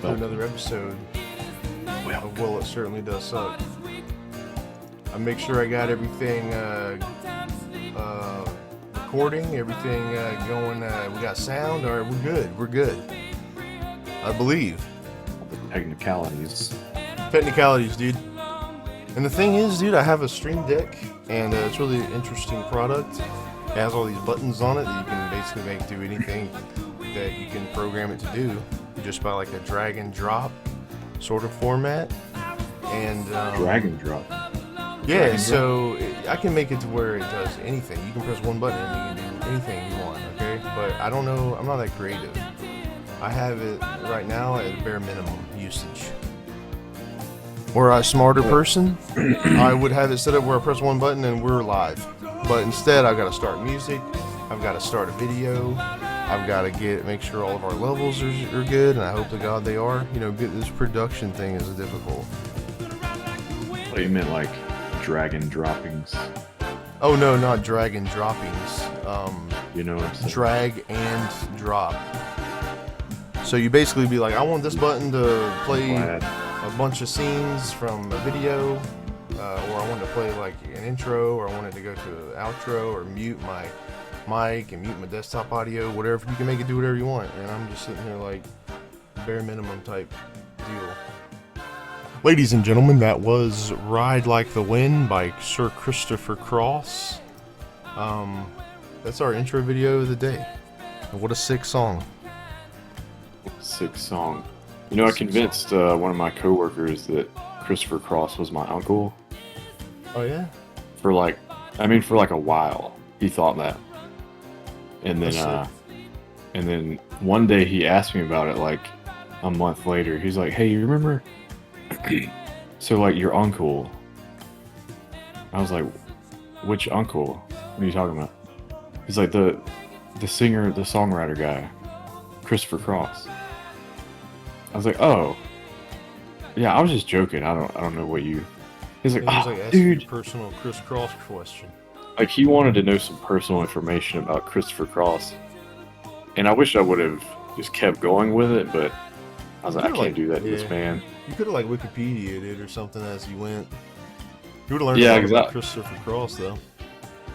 to another episode of Well, It Certainly Does Suck. I make sure I got everything recording, everything going. We got sound. All right, we're good. We're good. I believe. Technicalities, dude. And the thing is, dude, I have a Stream Deck, and it's really an interesting product. It has all these buttons on it that you can basically make do anything that you can program it to do, just by like a drag and drop sort of format. And drag and drop. Yeah, so I can make it to where it does anything. You can press one button and you can do anything you want, okay? But I don't know, I'm not that creative. I have it right now at bare minimum usage. Were I a smarter person, I would have it set up where I press one button and we're live. But instead, I've got to start music, I've got to start a video, I've got to make sure all of our levels are good, and I hope to God they are. You know, this production thing is difficult. Oh, you meant like drag and droppings? Oh no, not drag and droppings. You know what I'm saying? Drag and drop. So you basically be like, I want this button to play a bunch of scenes from a video, or I want to play like an intro, or I want it to go to an outro, or mute my mic and mute my desktop audio, whatever. You can make it do whatever you want, and I'm just sitting here like bare minimum type deal. Ladies and gentlemen, that was Ride Like the Wind by Sir Christopher Cross. That's our intro video of the day. What a sick song. Sick song. You know, I convinced one of my coworkers that Christopher Cross was my uncle. Oh yeah? For like a while, he thought that. And then one day he asked me about it like a month later. He's like, "Hey, you remember? So like your uncle?" I was like, "Which uncle? What are you talking about?" He's like, the singer, the songwriter guy, Christopher Cross. I was like, "Oh, yeah, I was just joking. I don't know what you." He's like, "Oh, like, dude, personal Chris Cross question." Like, he wanted to know some personal information about Christopher Cross, and I wish I would have just kept going with it, but I was like, I can't do that to this man. You could have like Wikipedia'd it or something as you went. You would have learned about Christopher Cross, though.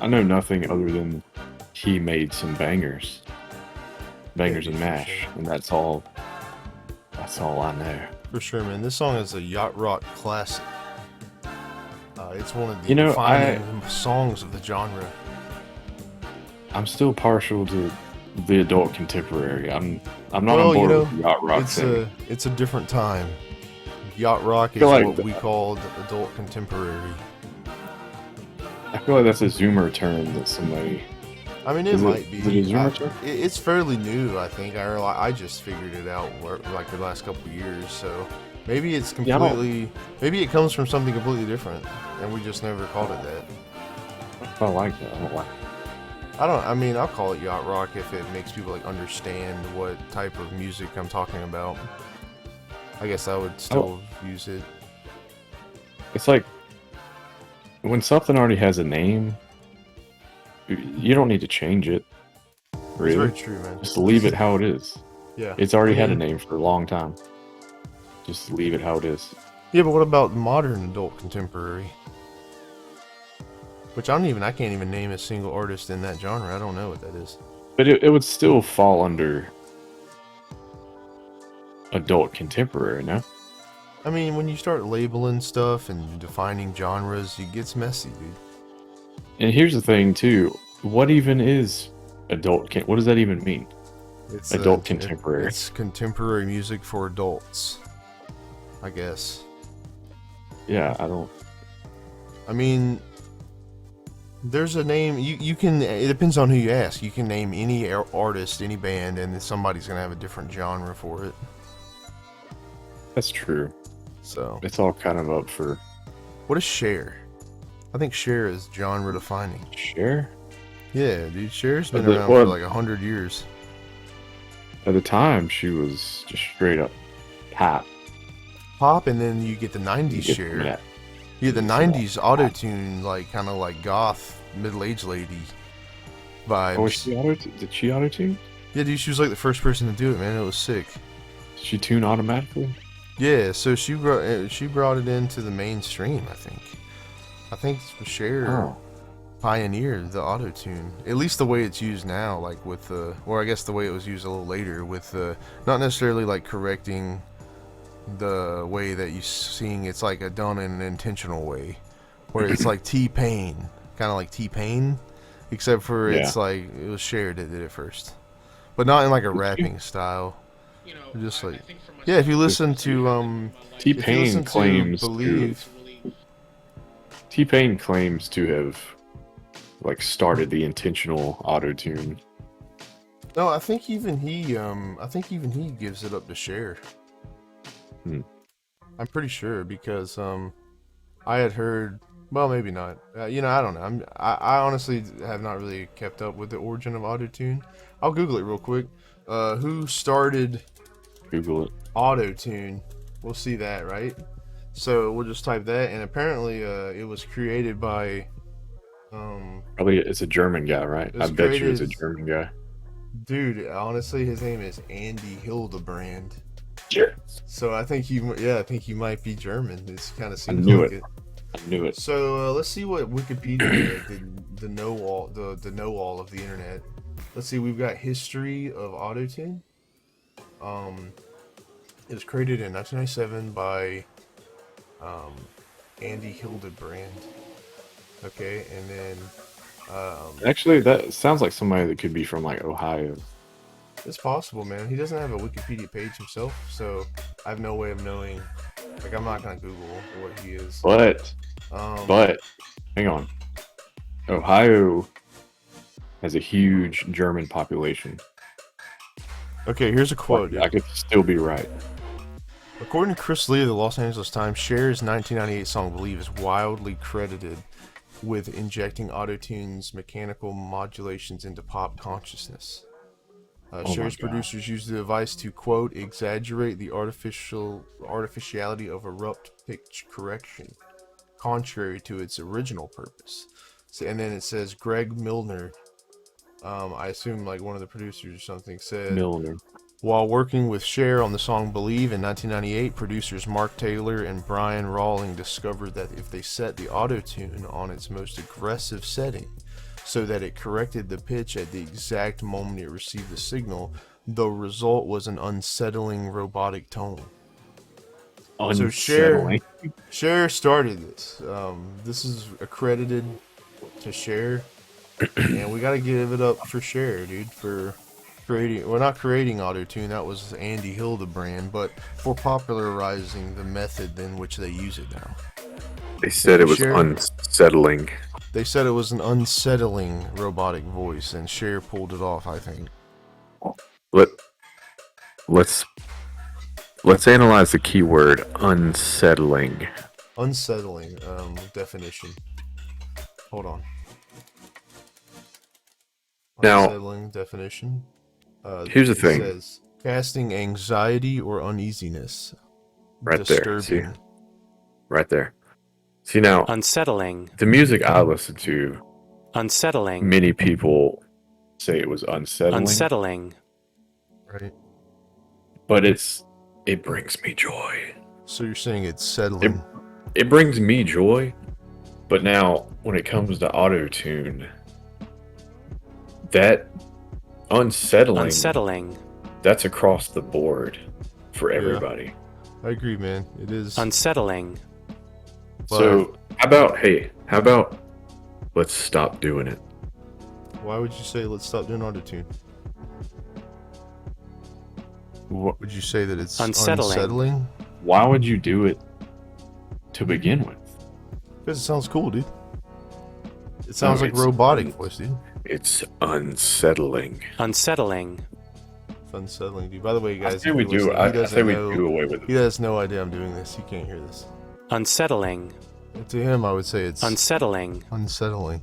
I know nothing other than he made some bangers and mash, and that's all I know. For sure, man. This song is a yacht rock classic. It's one of the defining songs of the genre. I'm still partial to the adult contemporary. I'm not on board with yacht rock. It's a different time. Yacht rock is what we called adult contemporary. I feel like that's a Zoomer term that somebody. I mean, it might be. Is it a Zoomer term? It's fairly new, I think. I just figured it out like the last couple of years, so maybe it's completely. Maybe it comes from something completely different, and we just never called it that. I like that. I don't like it. I'll call it yacht rock if it makes people like understand what type of music I'm talking about. I guess I would still use it. It's like when something already has a name, you don't need to change it. Really? It's very true, man. Just leave it how it is. Yeah. It's already had a name for a long time. Just leave it how it is. Yeah, but what about modern adult contemporary? Which I can't even name a single artist in that genre. I don't know what that is. But it would still fall under adult contemporary, no? I mean, when you start labeling stuff and defining genres, it gets messy, dude. And here's the thing, too. What even is adult? What does that even mean? It's adult contemporary. It's contemporary music for adults, I guess. Yeah, I don't. I mean, there's a name you can. It depends on who you ask. You can name any artist, any band, and then somebody's gonna have a different genre for it. That's true. So it's all kind of up for. What is Cher? I think Cher is genre defining. Cher? Yeah, dude. Cher's been around for like 100 years. At the time, she was just straight up pop, and then you get the 90s Cher. You get the 90s auto-tune, like kind of like goth middle-aged lady vibes. Oh, did she auto-tune? Yeah, dude, she was like the first person to do it, man. It was sick. she tune automatically? Yeah, so she brought it into the mainstream. I think Cher pioneered the auto tune, at least the way it's used now. Like with the, or I guess the way it was used a little later with the, not necessarily like correcting the way that you sing. It's like done in an intentional way, where it's like T-Pain, kind of like T-Pain, except for it's like it was Cher that did it first, but not in like a rapping style. Just like, yeah, if you listen to T-Pain claims Believe. T-Pain claims to have like started the intentional auto tune. No, I think even he gives it up to Cher. I'm pretty sure because I had heard, well, maybe not. I don't know. I honestly have not really kept up with the origin of autotune. I'll Google it real quick. Who started Google it. Autotune? We'll see that, right? So we'll just type that, and apparently it was created by probably it's a German guy, right? I bet you it's a German guy. Dude, honestly, his name is Andy Hildebrand. Sure. So I think he might be German. It kind of seems like it. I knew it. So let's see what Wikipedia, the know-all of the internet. Let's see. We've got history of autotune. It was created in 1997 by Andy Hildebrand. Okay, and then actually, that sounds like somebody that could be from like Ohio. It's possible, man. He doesn't have a Wikipedia page himself, so I have no way of knowing. Like, I'm not gonna Google what he is. But hang on. Ohio has a huge German population. Okay, here's a quote. I could still be right. According to Chris Lee of the Los Angeles Times, Cher's 1998 song "Believe" is wildly credited with injecting autotune's mechanical modulations into pop consciousness. Cher's producers used the device to, quote, exaggerate the artificiality of abrupt pitch correction, contrary to its original purpose. So, and then it says Greg Milner, I assume like one of the producers or something, said, Milner. While working with Cher on the song Believe in 1998, producers Mark Taylor and Brian Rawling discovered that if they set the auto-tune on its most aggressive setting, so that it corrected the pitch at the exact moment it received the signal, the result was an unsettling robotic tone. Unsettling. So Cher started this. This is accredited to Cher, and we gotta give it up for Cher, dude, for creating. We're not creating autotune. That was Andy Hildebrand, but for popularizing the method in which they use it now. They said it was unsettling. They said it was an unsettling robotic voice, and Cher pulled it off, I think. Let's analyze the keyword unsettling. Unsettling, definition. Hold on. Unsettling definition. Here's the thing. It says, casting anxiety or uneasiness. Right disturbing. There. See? Right there. See now, unsettling. The music I listen to, unsettling. Many people say it was unsettling. Unsettling. Right. But it brings me joy. So you're saying it's settling? It brings me joy. But now, when it comes to auto-tune, that unsettling, that's across the board for everybody. Yeah, I agree, man. It is unsettling. So, how about let's stop doing it? Why would you say let's stop doing autotune? What would you say that it's unsettling? Why would you do it to begin with? Because it sounds cool, dude. It sounds like robotic voice, dude. It's unsettling. Unsettling. It's unsettling, dude. By the way, guys, I say we do away with it. He has no idea I'm doing this. He can't hear this. Unsettling. To him, I would say it's unsettling. Unsettling,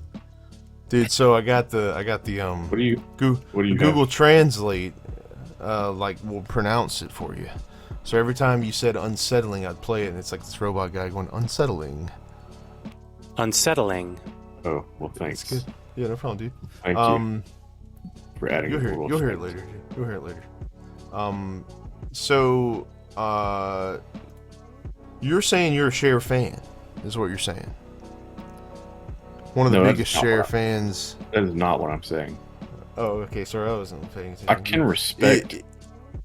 dude. So I got the What do you Google Translate will pronounce it for you. So every time you said unsettling, I'd play it, and it's like this robot guy going unsettling. Unsettling. Oh well, thanks. That's good. Yeah, no problem, dude. Thank you for adding. You'll hear it later. Dude. You'll hear it later. So, you're saying you're a Cher fan, is what you're saying. One of the No, that's biggest not Cher what fans. That is not what I'm saying. Oh, okay. Sorry, I wasn't paying attention. I can respect.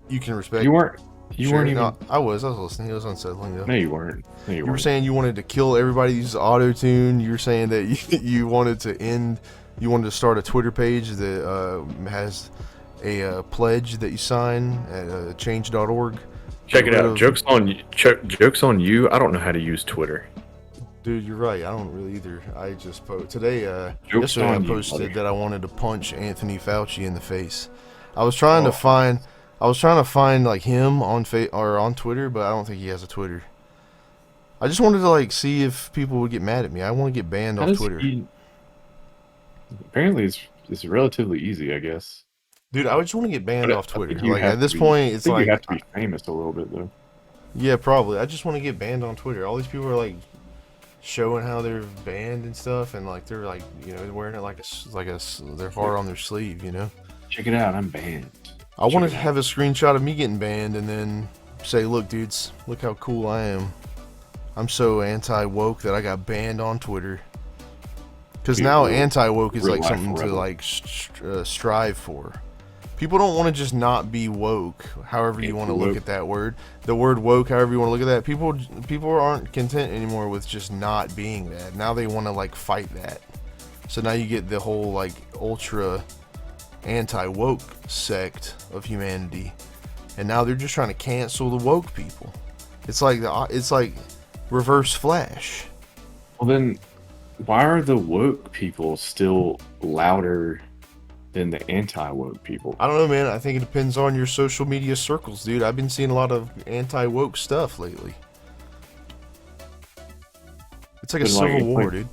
You can respect. You weren't Cher? even. No, I was listening. It was unsettling though. No, you weren't. No, you You were weren't. saying you wanted to kill everybody who uses auto-tune. You were saying that you wanted to end. You wanted to start a Twitter page that has a pledge that you sign at change.org. Check it out. Jokes on you. I don't know how to use Twitter. Dude, you're right. I don't really either. I just today. Jokes Yesterday, I on you, posted buddy. that I wanted to punch Anthony Fauci in the face. I was trying to find. I was trying to find like him on on Twitter, but I don't think he has a Twitter. I just wanted to like see if people would get mad at me. I want to get banned How off does Twitter. Apparently, it's relatively easy, I guess. Dude, I just want to get banned But off I Twitter. think you Like have at this to be- point, I it's think like you have to be famous a little bit, though. yeah, probably. I just want to get banned on Twitter. All these people are like showing how they're banned and stuff, and like they're like wearing it like their heart on their sleeve. Check it out. I'm banned. I want Check to it out. have a screenshot of me getting banned and then say, look, dudes, look how cool I am. I'm so anti-woke that I got banned on Twitter. Because Dude, now real- anti-woke is real like life something to forever. like strive for. People don't want to just not be woke, however you want to look Anti-woke. at that word. The word woke, however you want to look at that. People aren't content anymore with just not being that. Now they want to like fight that. So now you get the whole like ultra anti-woke sect of humanity, and now they're just trying to cancel the woke people. It's like reverse Flash. Well, then, why are the woke people still louder than the anti-woke people? I don't know, man. I think it depends on your social media circles, dude. I've been seeing a lot of anti-woke stuff lately. It's like a But, like, civil it's war, like- dude.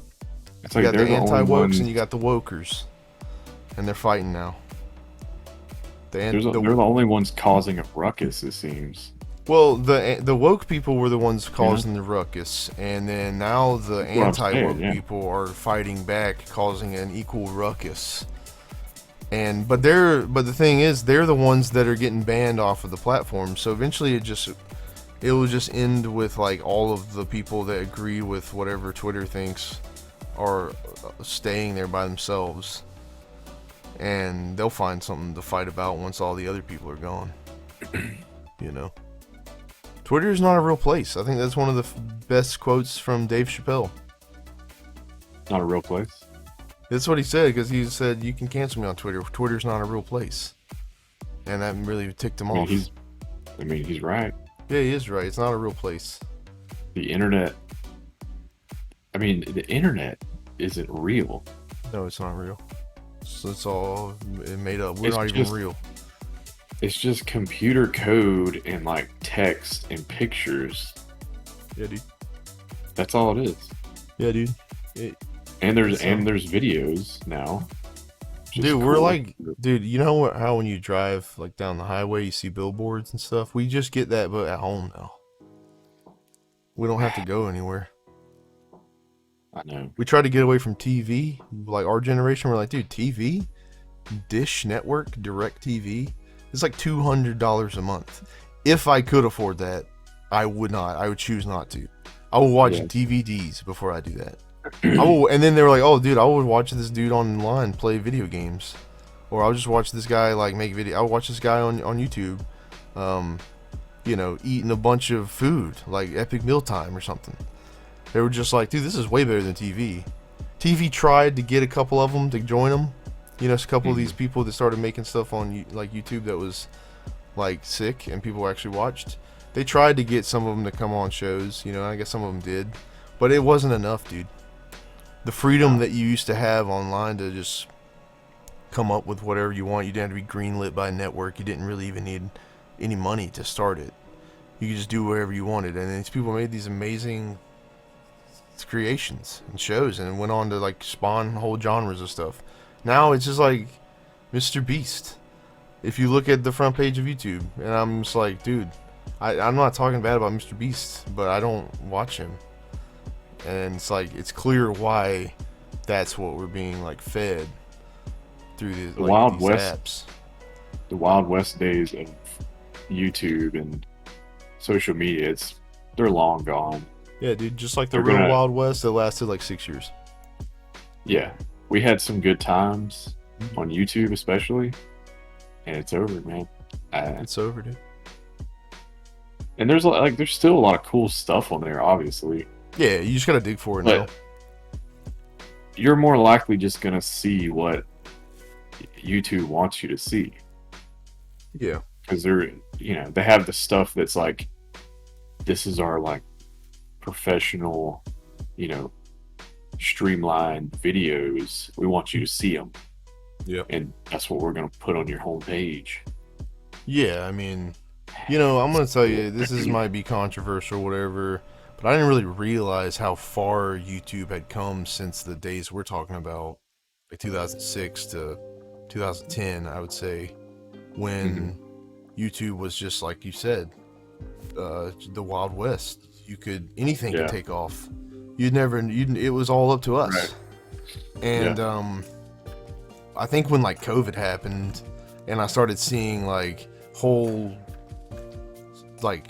It's You like got they're the the only anti-wokes ones. and you got the wokers, and they're fighting now. They're the only ones causing a ruckus. It seems. Well, the woke people were the ones causing the ruckus, and then now the That's what I'm saying, anti-woke yeah. people are fighting back, causing an equal ruckus. But the thing is, they're the ones that are getting banned off of the platform. So eventually, it will just end with like all of the people that agree with whatever Twitter thinks are staying there by themselves, and they'll find something to fight about once all the other people are gone. Twitter is not a real place. I think that's one of the best quotes from Dave Chappelle. Not a real place. That's what he said, because he said, you can cancel me on Twitter. Twitter's not a real place. And that really ticked him off. He's right. Yeah, he is right. It's not a real place. The internet. The internet isn't real. No, it's not real. It's all made up. We're It's not even just- real. It's just computer code and like text and pictures. Yeah, dude. That's all it is. Yeah, dude. And there's videos now. which is Dude, we're cool. like, dude, you know how when you drive like down the highway, you see billboards and stuff? We just get that, but at home now. We don't have to go anywhere. I know. We try to get away from TV. Like our generation, we're like, dude, TV? Dish Network, Direct TV? It's like $200 a month. If I could afford that, I would not. I would choose not to. I will watch Yeah. DVDs before I do that. And then they were like, oh, dude, I would watch this dude online play video games. Or I'll just watch this guy like make video. I'll watch this guy on YouTube, eating a bunch of food, like Epic Mealtime or something. They were just like, dude, this is way better than TV. TV tried to get a couple of them to join them. A couple of these people that started making stuff on like YouTube that was like sick and people actually watched. They tried to get some of them to come on shows. I guess some of them did, but it wasn't enough, dude. The freedom that you used to have online to just come up with whatever you want. You didn't have to be greenlit by a network. You didn't really even need any money to start it. You could just do whatever you wanted. And these people made these amazing creations and shows and went on to like spawn whole genres of stuff. Now it's just like Mr. Beast. If you look at the front page of YouTube, and I'm just like, dude, I'm not talking bad about Mr. Beast, but I don't watch him. And it's like, it's clear why that's what we're being like fed through these, The Wild these West. apps. The Wild West days of YouTube and social media, they're long gone. Yeah, dude, just like the They're real gonna- Wild West that lasted like 6 years. Yeah, we had some good times on YouTube, especially, and it's over, man. It's over, dude. And there's still a lot of cool stuff on there, obviously. Yeah, you just gotta dig for it now. But you're more likely just gonna see what YouTube wants you to see, Yeah. because they have the stuff that's like, this is our like professional, streamlined videos. We want you to see them. Yeah. And that's what we're gonna put on your homepage. Yeah, I mean, I'm gonna tell you, might be controversial, or whatever, but I didn't really realize how far YouTube had come since the days we're talking about, like 2006 to 2010, I would say, when YouTube was just like you said, the Wild West. Anything could take off. It was all up to us. Right. And I think when like COVID happened, and I started seeing like whole like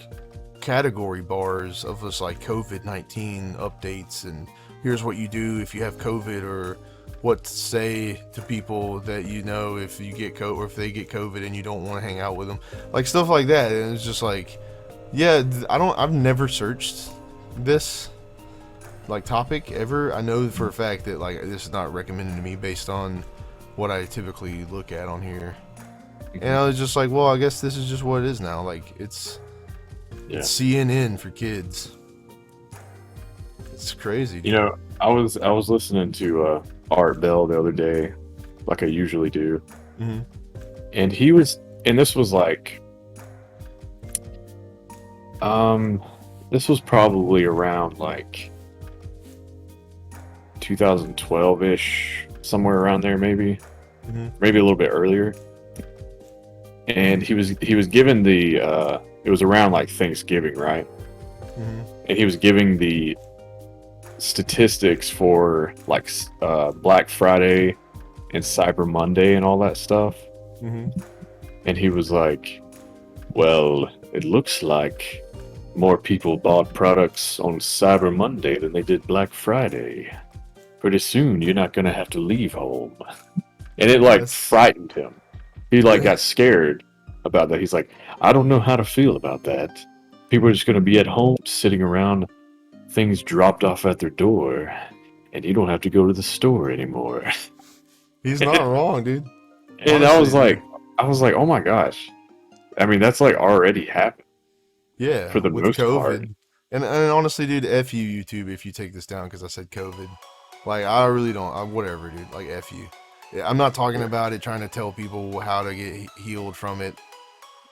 category bars of us like COVID-19 updates, and here's what you do if you have COVID, or what to say to people that if you get COVID, or if they get COVID and you don't want to hang out with them, like stuff like that. And it's just like, yeah, I've never searched this like topic ever. I know for a fact that like this is not recommended to me based on what I typically look at on here. And I was just like, well, I guess this is just what it is now. Like it's CNN for kids. It's crazy, dude. I was listening to Art Bell the other day, like I usually do. Mm-hmm. And this was like, this was probably around like 2012-ish, somewhere around there, maybe a little bit earlier. And he was given it was around like Thanksgiving, right? Mm-hmm. And he was giving the statistics for like Black Friday and Cyber Monday and all that stuff. Mm-hmm. And he was like, well, it looks like more people bought products on Cyber Monday than they did Black Friday. Pretty soon you're not gonna have to leave home. And it like frightened him. He like got scared about that. He's like, I don't know how to feel about that. People are just gonna be at home sitting around, things dropped off at their door, and you don't have to go to the store anymore. He's not wrong, dude. And Honestly, I was like, oh my gosh. I mean, that's like already happened. Yeah, for the with most COVID. part. And honestly, dude, F you, YouTube, if you take this down because I said COVID. Like, I really don't. Whatever, dude. Like, F you. Yeah, I'm not talking about it, trying to tell people how to get healed from it.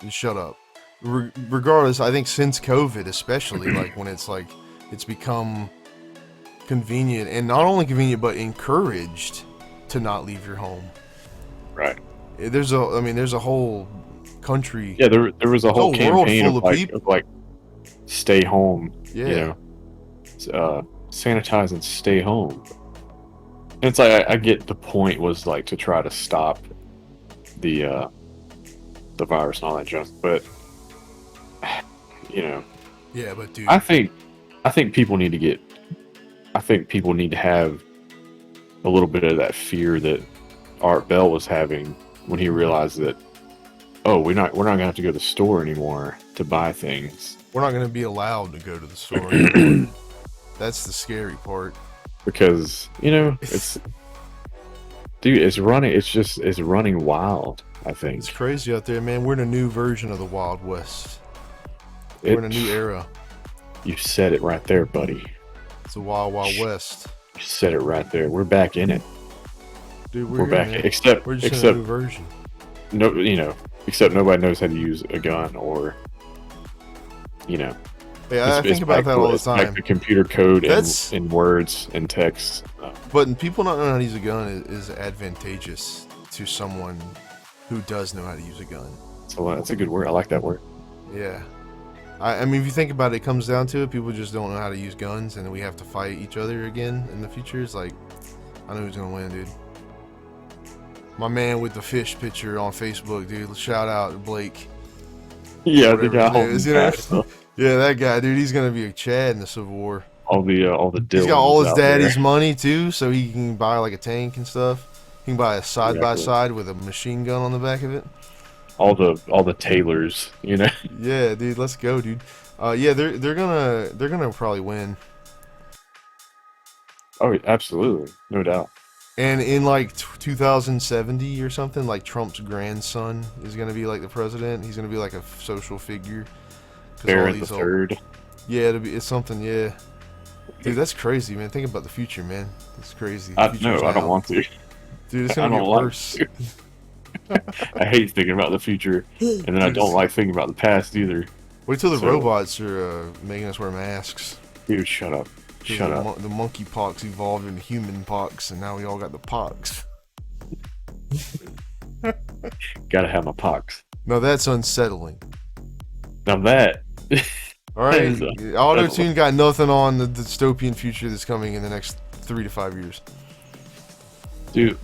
Shut up. Regardless, I think since COVID, especially, like, when it's like, it's become convenient, and not only convenient, but encouraged to not leave your home. Right. There's a whole country. Yeah, there was a whole campaign full of of people. like stay home. Yeah. Sanitize and stay home. And it's like I get the point was like to try to stop the virus and all that junk, but Yeah, but dude, I think people need to have a little bit of that fear that Art Bell was having when he realized that, oh, we're not gonna have to go to the store anymore to buy things. we're not going to be allowed to go to the store anymore. That's the scary part. Because it's running wild. I think It's crazy out there, man. We're in a new version of the Wild West. We're in a new era. You said it right there, buddy. It's a Wild West. You said it right there. We're back in it. Dude, We're here, back. man. Except We're just in a new version. except nobody knows how to use a gun or Yeah, I think about that all the it's like time. the computer code That's- in words and text. But people not knowing how to use a gun is advantageous to someone who does know how to use a gun. So that's a good word. I like that word. Yeah. I mean, if you think about it, it comes down to it. People just don't know how to use guns, and we have to fight each other again in the future. It's like, I know who's going to win, dude. My man with the fish picture on Facebook, dude. Shout out to Blake. Yeah, whatever the guy his name holding is, the you know? fast stuff. Yeah, that guy, dude. He's gonna be a Chad in the Civil War. All the He's got all Dylans his out daddy's there. money too, so he can buy like a tank and stuff. He can buy a side by Exactly. side with a machine gun on the back of it. All the tailors, you know. Yeah, dude, let's go, dude. Yeah, they're gonna probably win. Oh, absolutely, no doubt. And in like 2070 or something, like Trump's grandson is gonna be like the president. He's gonna be like a social figure. 'Cause all Barrett the these third. Yeah, it's something. Yeah, dude, that's crazy, man. Think about the future, man. That's crazy. I Future's no, I don't now. want to. Dude, it's I gonna don't get like worse. to. I hate thinking about the future, and then I Dude, don't like thinking about the past either. Wait till the So- robots are making us wear masks. Dude, shut up. 'Cause Shut the, up. The monkey pox evolved into human pox, and now we all got the pox. Gotta have my pox. No, that's unsettling. Now that. All right, That is Auto Tune got nothing on the dystopian future that's coming in the next 3 to 5 years. Dude,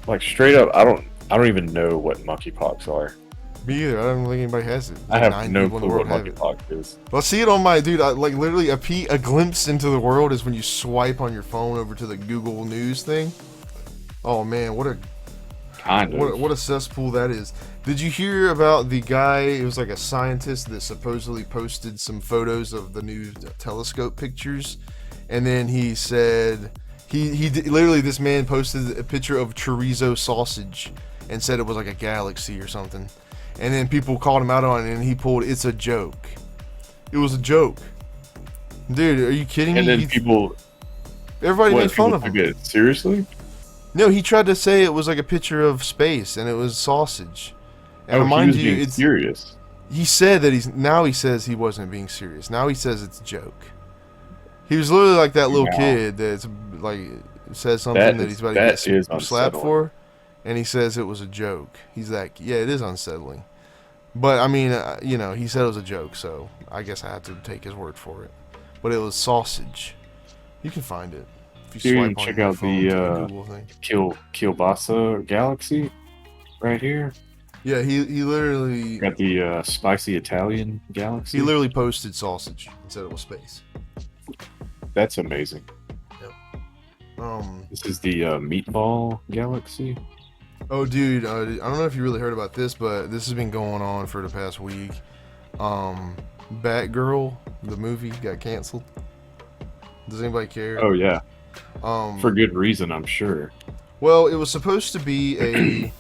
like straight up, I don't even know what monkeypox are. Me either. I don't think anybody has it. I Like have 9 no people in the clue what world have it. monkeypox is. Well, see it on my dude. Like literally, a glimpse into the world is when you swipe on your phone over to the Google News thing. Oh man, what a cesspool that is. Did you hear about the guy? It was like a scientist that supposedly posted some photos of the new telescope pictures, and then he said literally this man posted a picture of chorizo sausage and said it was like a galaxy or something, and then people called him out on it, and he pulled it's a joke. It was a joke, dude. Are you kidding me? And then people, Everybody made fun of him. took it seriously? No, he tried to say it was like a picture of space and it was sausage. And He mind was you, being serious. he said that he says he wasn't being serious. Now he says it's a joke. He was literally like that little Wow. kid that's like says something That that is- he's about that to is get slapped unsettling. for, and he says it was a joke. He's like, yeah, it is unsettling. But I mean, he said it was a joke, so I guess I had to take his word for it. But it was sausage. You can find it if you Dude, swipe on check your out phone the, to the Google thing. Kielbasa Galaxy right here. Yeah, he literally Got the spicy Italian Galaxy. he literally posted sausage and said it was space. That's amazing. This is the Meatball Galaxy. Oh, dude, I don't know if you really heard about this, but this has been going on for the past week. Batgirl, the movie, got canceled. Does anybody care? Oh yeah, Um, for good reason, I'm sure. well, it was supposed to be a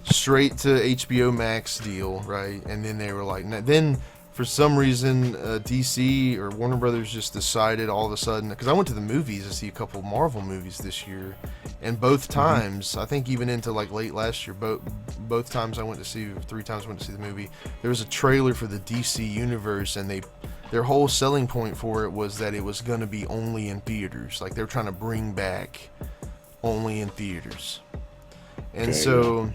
straight to HBO Max deal, right? And then they were like, then for some reason, DC or Warner Brothers just decided all of a sudden, because I went to the movies to see a couple Marvel movies this year, and both times, I think even into like late last year, both times I went to see, 3 times I went to see the movie, there was a trailer for the DC universe, and their whole selling point for it was that it was going to be only in theaters. Like, they were trying to bring back only in theaters. And Okay, so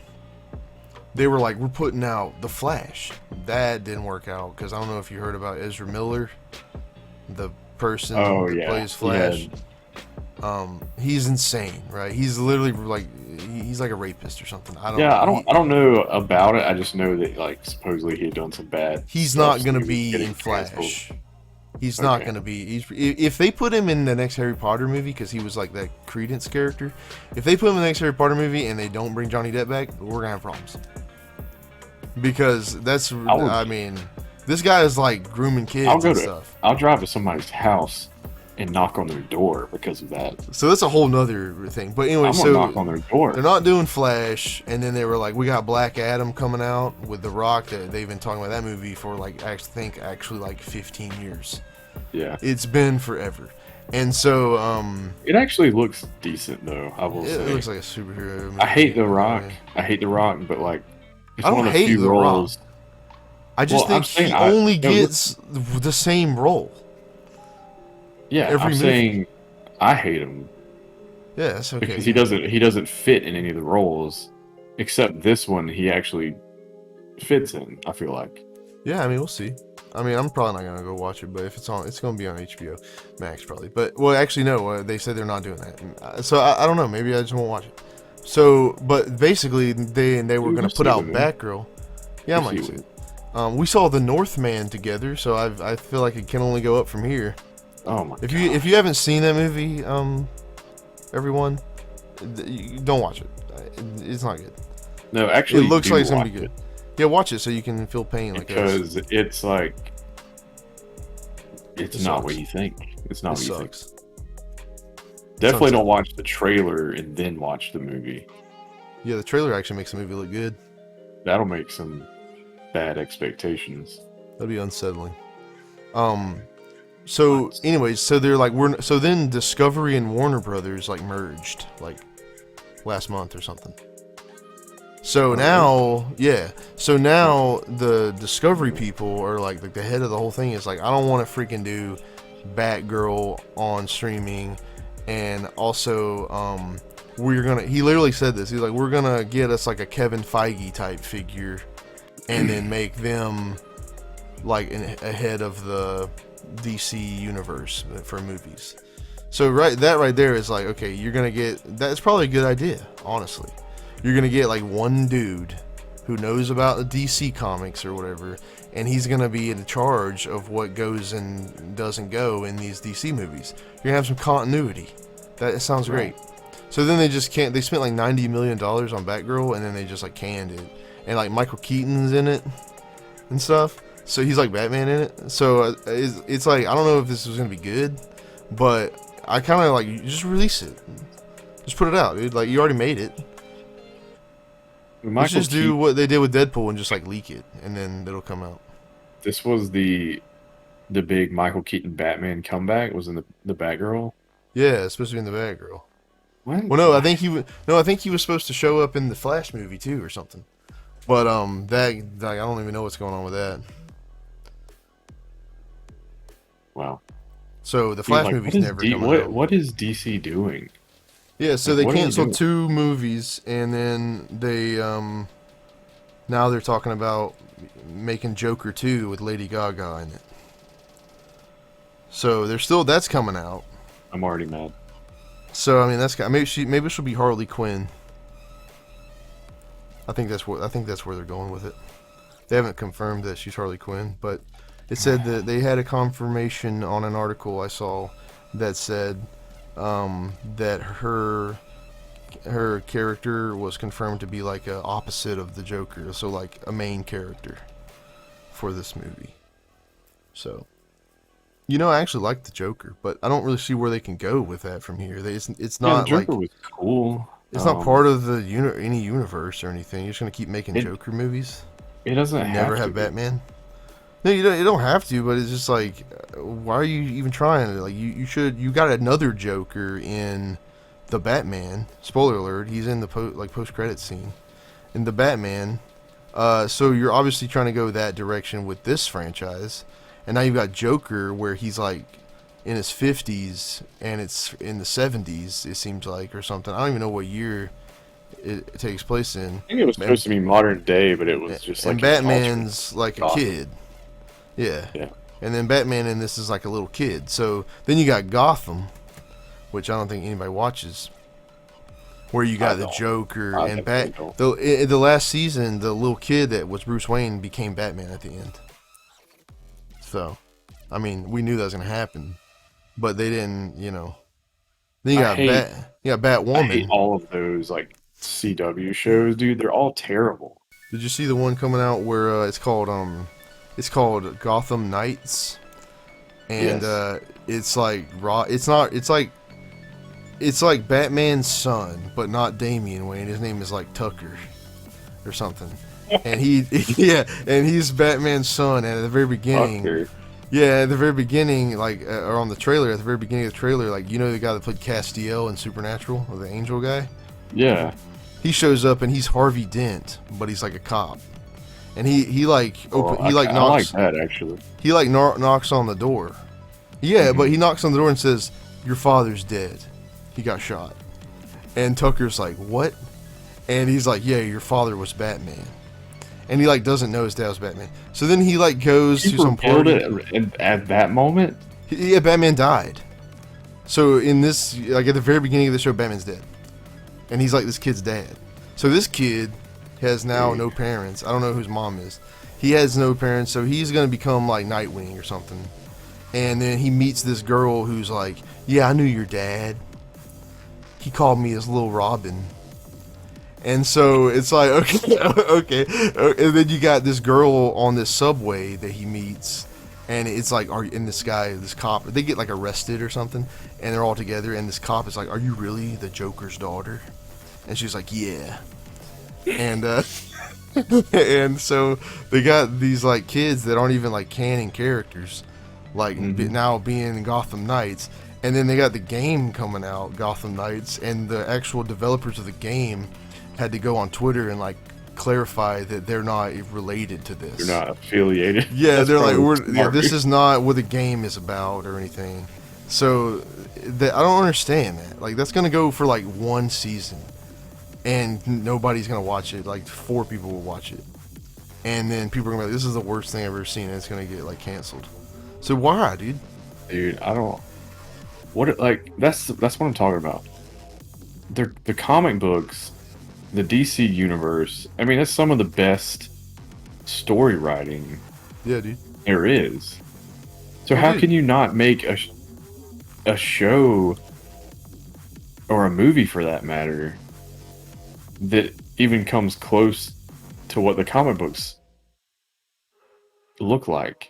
they were like, we're putting out The Flash. That didn't work out, because I don't know if you heard about Ezra Miller, the person that plays Flash. He's insane, right? He's literally like, he's like a rapist or something. I don't know about it. I just know that like supposedly he had done some bad. He's stuff, not so gonna he was be getting in Flash. canceled. He's not Okay. gonna be. If they put him in the next Harry Potter movie, because he was like that Credence character. If they put him in the next Harry Potter movie and they don't bring Johnny Depp back, we're gonna have problems. Because I mean, this guy is like grooming kids and stuff. I'll drive to somebody's house and knock on their door because of that. So that's a whole nother thing. But anyway, I'm gonna knock on their door. they're not doing Flash, and then they were like, we got Black Adam coming out with The Rock. That they've been talking about that movie for like, I think actually like 15 years. Yeah, It's been forever. And so it actually looks decent though. I will it say. looks like a superhero movie. I hate The Rock. Yeah. I hate The Rock, but like, it's I don't one of the hate few The Rock. roles. I just Well, I'm think he saying only no, gets the same role. Yeah, every I'm movie. saying I hate him Yeah, that's okay. because he doesn't fit in any of the roles, except this one. He actually fits in. I feel like. Yeah, I mean, we'll see. I mean, I'm probably not gonna go watch it, but if it's on, it's gonna be on HBO Max probably. But well, actually, no. They said they're not doing that. So I don't know. Maybe I just won't watch it. So, but basically, they were Dude, gonna just put see out it, man. Batgirl. Yeah, I Just might see see it. it. We saw The Northman together, so I feel like it can only go up from here. Oh my god. If you haven't seen that movie, everyone, don't watch it. It's not good. No, actually, It looks do like somebody watch good. it, Yeah, watch it so you can feel pain like us. because it's like it's It not sucks. what you think. It's not It what you think. sucks. Definitely Sounds don't watch the trailer and then watch the movie. Yeah, the trailer actually makes the movie look good. That'll make some bad expectations. That'd be unsettling. So anyways, so they're like so then Discovery and Warner Brothers like merged like last month or something. So now, yeah. So now the Discovery people are like the head of the whole thing is like, I don't want to freaking do Batgirl on streaming, and also he literally said this. He's like, we're gonna get us like a Kevin Feige type figure, and then make them like ahead of the DC universe for movies. So that right there is like, okay, you're gonna get, that's probably a good idea, honestly. You're gonna get like one dude who knows about the DC comics or whatever, and he's gonna be in charge of what goes and doesn't go in these DC movies. You're gonna have some continuity. That sounds great. So then they spent like $90 million on Batgirl, and then they just like canned it, and like Michael Keaton's in it and stuff. So he's like Batman in it. So it's like, I don't know if this was gonna be good, but I kind of like, you just release it, just put it out, dude. Like, you already made it. Let's just do what they did with Deadpool and just like leak it, and then it'll come out. This was the big Michael Keaton Batman comeback. Was in the Batgirl. Yeah, it's supposed to be in the Batgirl. What? Well, no, I think he was supposed to show up in the Flash movie too, or something. But that like, I don't even know what's going on with that. Wow. So the Flash movie's never coming out. What is DC doing? Yeah, so Like, they what are they canceled doing? 2 movies, and then they now they're talking about making Joker 2 with Lady Gaga in it. So that's coming out. I'm already mad. So I mean, maybe she'll be Harley Quinn. I think that's where they're going with it. They haven't confirmed that she's Harley Quinn, but it said that they had a confirmation on an article I saw that said that her character was confirmed to be like a opposite of the Joker, so like a main character for this movie. So, I actually like the Joker, but I don't really see where they can go with that from here. It's not the Joker like was cool. it's not part of the any universe or anything. You're just gonna keep making Joker movies. It doesn't Never have Batman. No, you don't have to, but it's just like, why are you even trying? Like, you got another Joker in the Batman. Spoiler alert: he's in the post-credit scene in the Batman. So you're obviously trying to go that direction with this franchise, and now you've got Joker, where he's like in his 50s, and it's in the 70s. It seems like, or something. I don't even know what year it takes place in. I think it was supposed to be modern day, but it was just like. And Batman's like a kid. Yeah. Yeah. And then Batman in this is like a little kid. So then you got Gotham, which I don't think anybody watches, where you got the Joker and the last season, the little kid that was Bruce Wayne became Batman at the end. So, I mean, we knew that was gonna happen, but they didn't. Then you got Batwoman. I hate all of those like CW shows, dude. They're all terrible. Did you see the one coming out where it's called Gotham Knights, and it's like it's like Batman's son, but not Damian Wayne. His name is like Tucker or something, and and he's Batman's son. And at the very beginning, Tucker. at the very beginning, or on the trailer, at the very beginning of the trailer, the guy that played Castiel in Supernatural, or the Angel guy. Yeah. He shows up and he's Harvey Dent, but he's like a cop. And he knocks. I like that actually. He knocks on the door. Yeah, but he knocks on the door and says, "Your father's dead. He got shot." And Tucker's like, "What?" And he's like, "Yeah, your father was Batman." And he doesn't know his dad was Batman. So then he goes to some party. At that moment. Yeah, Batman died. So in this, at the very beginning of the show, Batman's dead, and he's like this kid's dad. So this kid has now no parents. I don't know who his mom is. he has no parents, so he's gonna become like Nightwing or something. And then he meets this girl who's like, yeah, I knew your dad. He called me his little Robin. And so it's like, okay, okay. And then you got this girl on this subway that he meets, and it's like, this cop, they get like arrested or something, and they're all together, and this cop is like, are you really the Joker's daughter? And she's like, yeah. And and so they got these like kids that aren't even like canon characters, like now being Gotham Knights. And then they got the game coming out, Gotham Knights, and the actual developers of the game had to go on Twitter and like clarify that they're not related to this. They're not affiliated. Yeah, they're like, this is not what the game is about or anything. So I don't understand that. Like, that's gonna go for like one season, and nobody's gonna watch it. Like 4 people will watch it, and then people are gonna be like, this is the worst thing I've ever seen, and it's gonna get like canceled. So why, dude? Dude, I don't. That's what I'm talking about. The comic books, the DC universe. I mean, it's some of the best story writing. Yeah, dude. There is. So how can you not make a show or a movie, for that matter, that even comes close to what the comic books look like?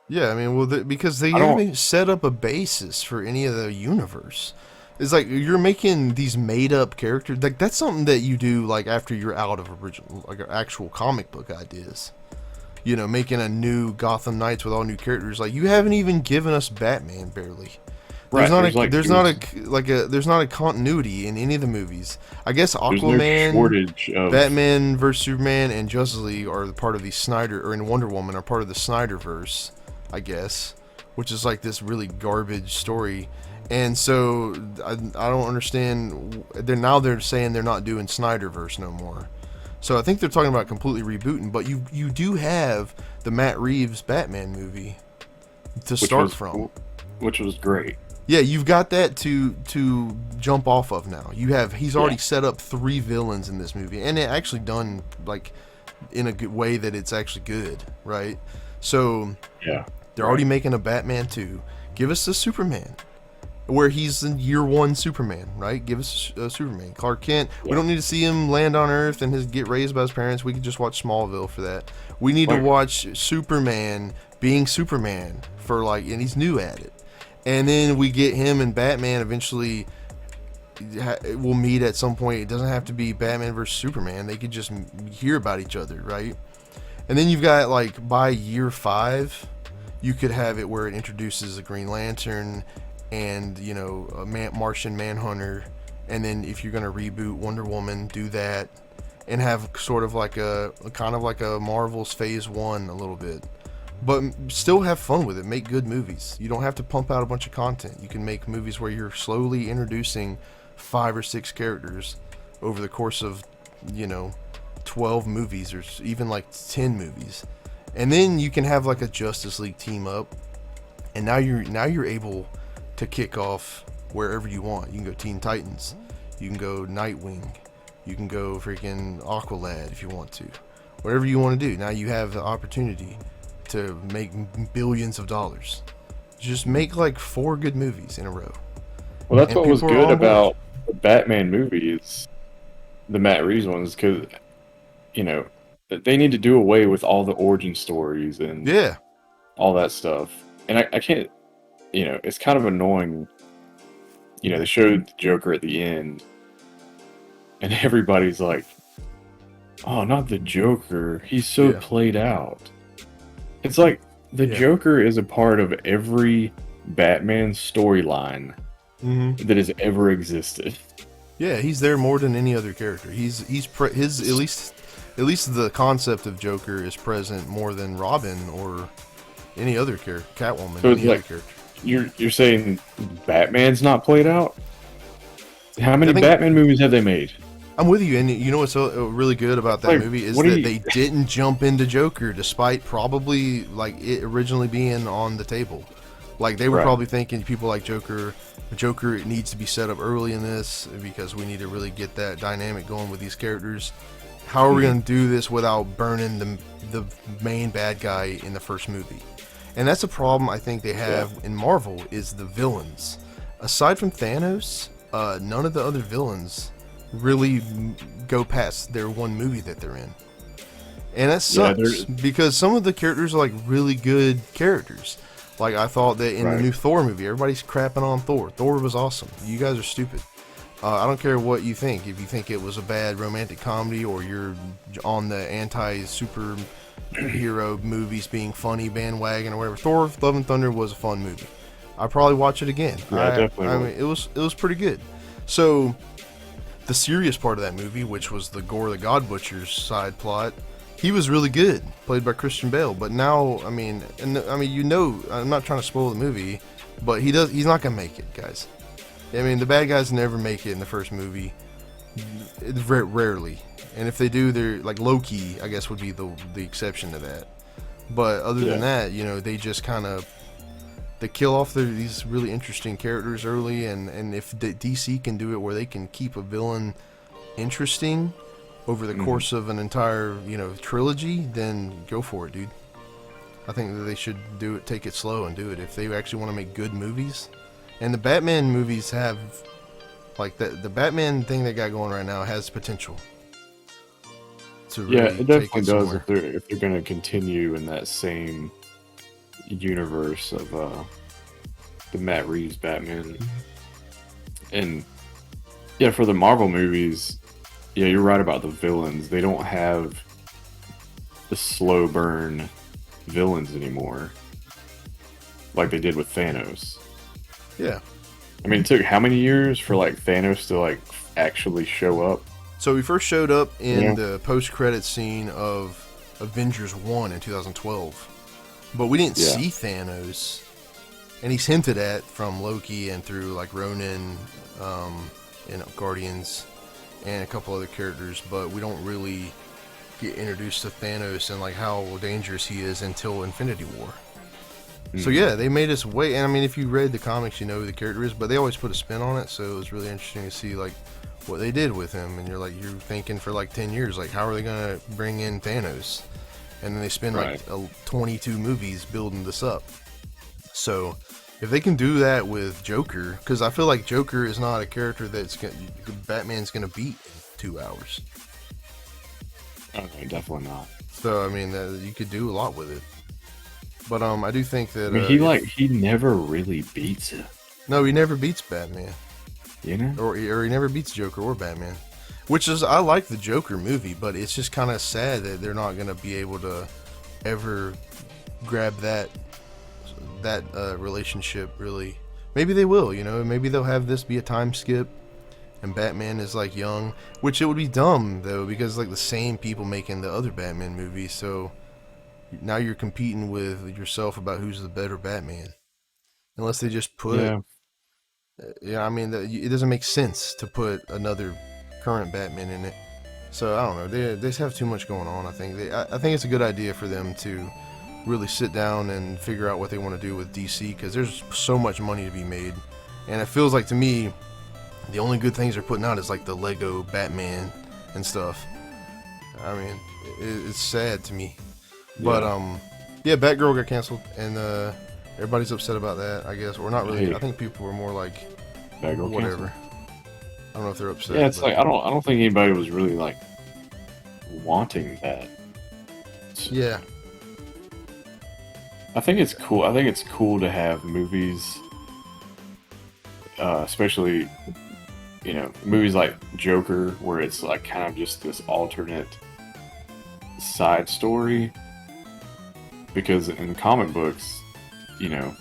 Yeah, I mean, well, because they haven't set up a basis for any of the universe. It's like you're making these made-up characters. Like, that's something that you do like after you're out of original, like actual comic book ideas. You know, making a new Gotham Knights with all new characters. Like, you haven't even given us Batman barely. There's not a continuity in any of the movies. I guess Aquaman, Batman vs Superman, and Justice League are part of the and Wonder Woman are part of the Snyderverse, I guess, which is like this really garbage story. And so I don't understand. They're saying they're not doing Snyderverse no more. So I think they're talking about completely rebooting. But you do have the Matt Reeves Batman movie to start from, which was great. Yeah, you've got that to jump off of now. He's already set up 3 villains in this movie, and it actually done like in a good way that it's actually good, right? So yeah, they're already making a Batman 2. Give us a Superman, where he's in year 1 Superman, right? Give us a Superman. Clark Kent. Yeah. We don't need to see him land on Earth and get raised by his parents. We can just watch Smallville for that. We need to watch Superman being Superman and he's new at it. And then we get him and Batman eventually will meet at some point. It doesn't have to be Batman versus Superman. They could just hear about each other, right? And then you've got, like, by year 5, you could have it where it introduces a Green Lantern and, you know, a Martian Manhunter. And then if you're going to reboot Wonder Woman, do that. And have sort of like a Marvel's Phase 1 a little bit. But still have fun with it. Make good movies. You don't have to pump out a bunch of content. You can make movies where you're slowly introducing 5 or 6 characters over the course of, 12 movies or even like 10 movies. And then you can have like a Justice League team up. And now you're able to kick off wherever you want. You can go Teen Titans. You can go Nightwing. You can go freaking Aqualad if you want to. Whatever you want to do. Now you have the opportunity to make billions of dollars. Just make like 4 good movies in a row. Well, that's what was good about the Batman movies, the Matt Reeves ones, because they need to do away with all the origin stories and all that stuff. And I can't, it's kind of annoying. They showed the Joker at the end, and everybody's like, "Oh, not the Joker. He's so played out." It's like the Joker is a part of every Batman storyline that has ever existed. Yeah, he's there more than any other character. At least the concept of Joker is present more than Robin or any other character, Catwoman. So it's like you're saying Batman's not played out? How many Batman movies have they made? I'm with you, and you know what's really good about that movie is that they didn't jump into Joker, despite probably like it originally being on the table. Like they were probably thinking, people like Joker needs to be set up early in this because we need to really get that dynamic going with these characters. How are we going to do this without burning the main bad guy in the first movie? And that's a problem I think they have in Marvel is the villains. Aside from Thanos, none of the other villains really go past their one movie that they're in. And that sucks because some of the characters are like really good characters. Like I thought that in the new Thor movie, everybody's crapping on Thor. Thor was awesome. You guys are stupid. I don't care what you think. If you think it was a bad romantic comedy or you're on the anti-superhero movies being funny bandwagon or whatever, Thor: Love and Thunder was a fun movie. I'd probably watch it again. Yeah, I mean, it was pretty good. So the serious part of that movie, which was the Gore the God Butcher's side plot, he was really good, played by Christian Bale. But now, I mean, you know, I'm not trying to spoil the movie, but he's not gonna make it, guys. I mean, the bad guys never make it in the first movie, rarely. And if they do, they're like Loki, I guess, would be the exception to that. But other than that, you know, they just kind of they kill off these really interesting characters early. And if DC can do it where they can keep a villain interesting over the course of an entire, you know, trilogy, then go for it, dude. I think that they should do it, take it slow and do it if they actually want to make good movies. And the Batman movies have, like, the Batman thing they got going right now has potential to really it definitely does somewhere. if they're going to continue in that same universe of the Matt Reeves Batman. And yeah, for the Marvel movies, yeah, you're right about the villains. They don't have the slow burn villains anymore like they did with Thanos. Yeah. I mean, it took how many years for like Thanos to like actually show up? So we first showed up in the post-credit scene of Avengers 1 in 2012. But we didn't see Thanos. And he's hinted at from Loki and through like Ronan, Guardians, and a couple other characters, but we don't really get introduced to Thanos and like how dangerous he is until Infinity War. So yeah, they made us wait, and I mean, if you read the comics, you know who the character is, but they always put a spin on it, so it was really interesting to see like what they did with him, and you're thinking for like 10 years, like how are they gonna bring in Thanos? And then they spend like 22 movies building this up. So if they can do that with Joker, because I feel like Joker is not a character Batman's gonna beat in 2 hours. Okay, definitely not. So I mean, you could do a lot with it. But I do think that I mean, he never really beats him. No, he never beats Batman. You know, or he never beats Joker or Batman. Which is, I like the Joker movie, but it's just kind of sad that they're not gonna be able to ever grab that relationship. Really, maybe they will. You know, maybe they'll have this be a time skip, and Batman is like young. Which it would be dumb though, because like the same people making the other Batman movies, so. Now you're competing with yourself about who's the better Batman. Unless they just put... I mean, it doesn't make sense to put another current Batman in it. So, I don't know. They just have too much going on, I think. I think it's a good idea for them to really sit down and figure out what they want to do with DC, because there's so much money to be made. And it feels like, to me, the only good things they're putting out is like the Lego Batman and stuff. I mean, it's sad to me. But Batgirl got canceled, and everybody's upset about that, I guess. Or not really. I think people were more like, Batgirl whatever. Canceled. I don't know if they're upset. Yeah, it's like I don't think anybody was really like wanting that. Yeah. I think it's cool. I think it's cool to have movies, especially, you know, movies like Joker, where it's like kind of just this alternate side story. Because in comic books, you know,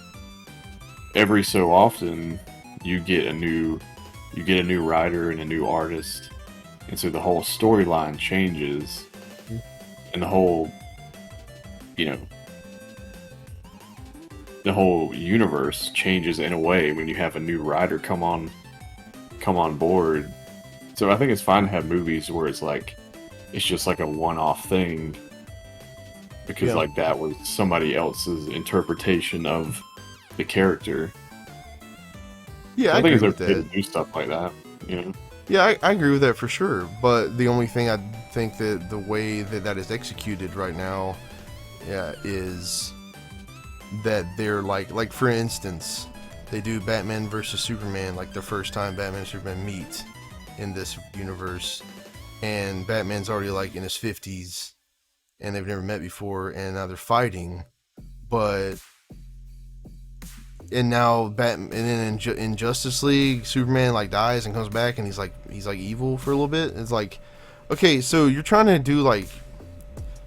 every so often you get a new writer and a new artist, and so the whole storyline changes, and the whole, you know, the whole universe changes in a way when you have a new writer come on board. So I think it's fine to have movies where it's like it's just like a one-off thing. Because like that was somebody else's interpretation of the character. Yeah, I think agree it's with okay that. to do stuff like that. You know. Yeah, I agree with that for sure. But the only thing I think that the way that is executed right now, yeah, is that they're like for instance, they do Batman versus Superman, like the first time Batman and Superman meet in this universe, and Batman's already like in his 50s, and they've never met before, and now they're fighting, but. And now Batman, and then in Justice League, Superman like dies and comes back, and he's like evil for a little bit. It's like, okay, so you're trying to do like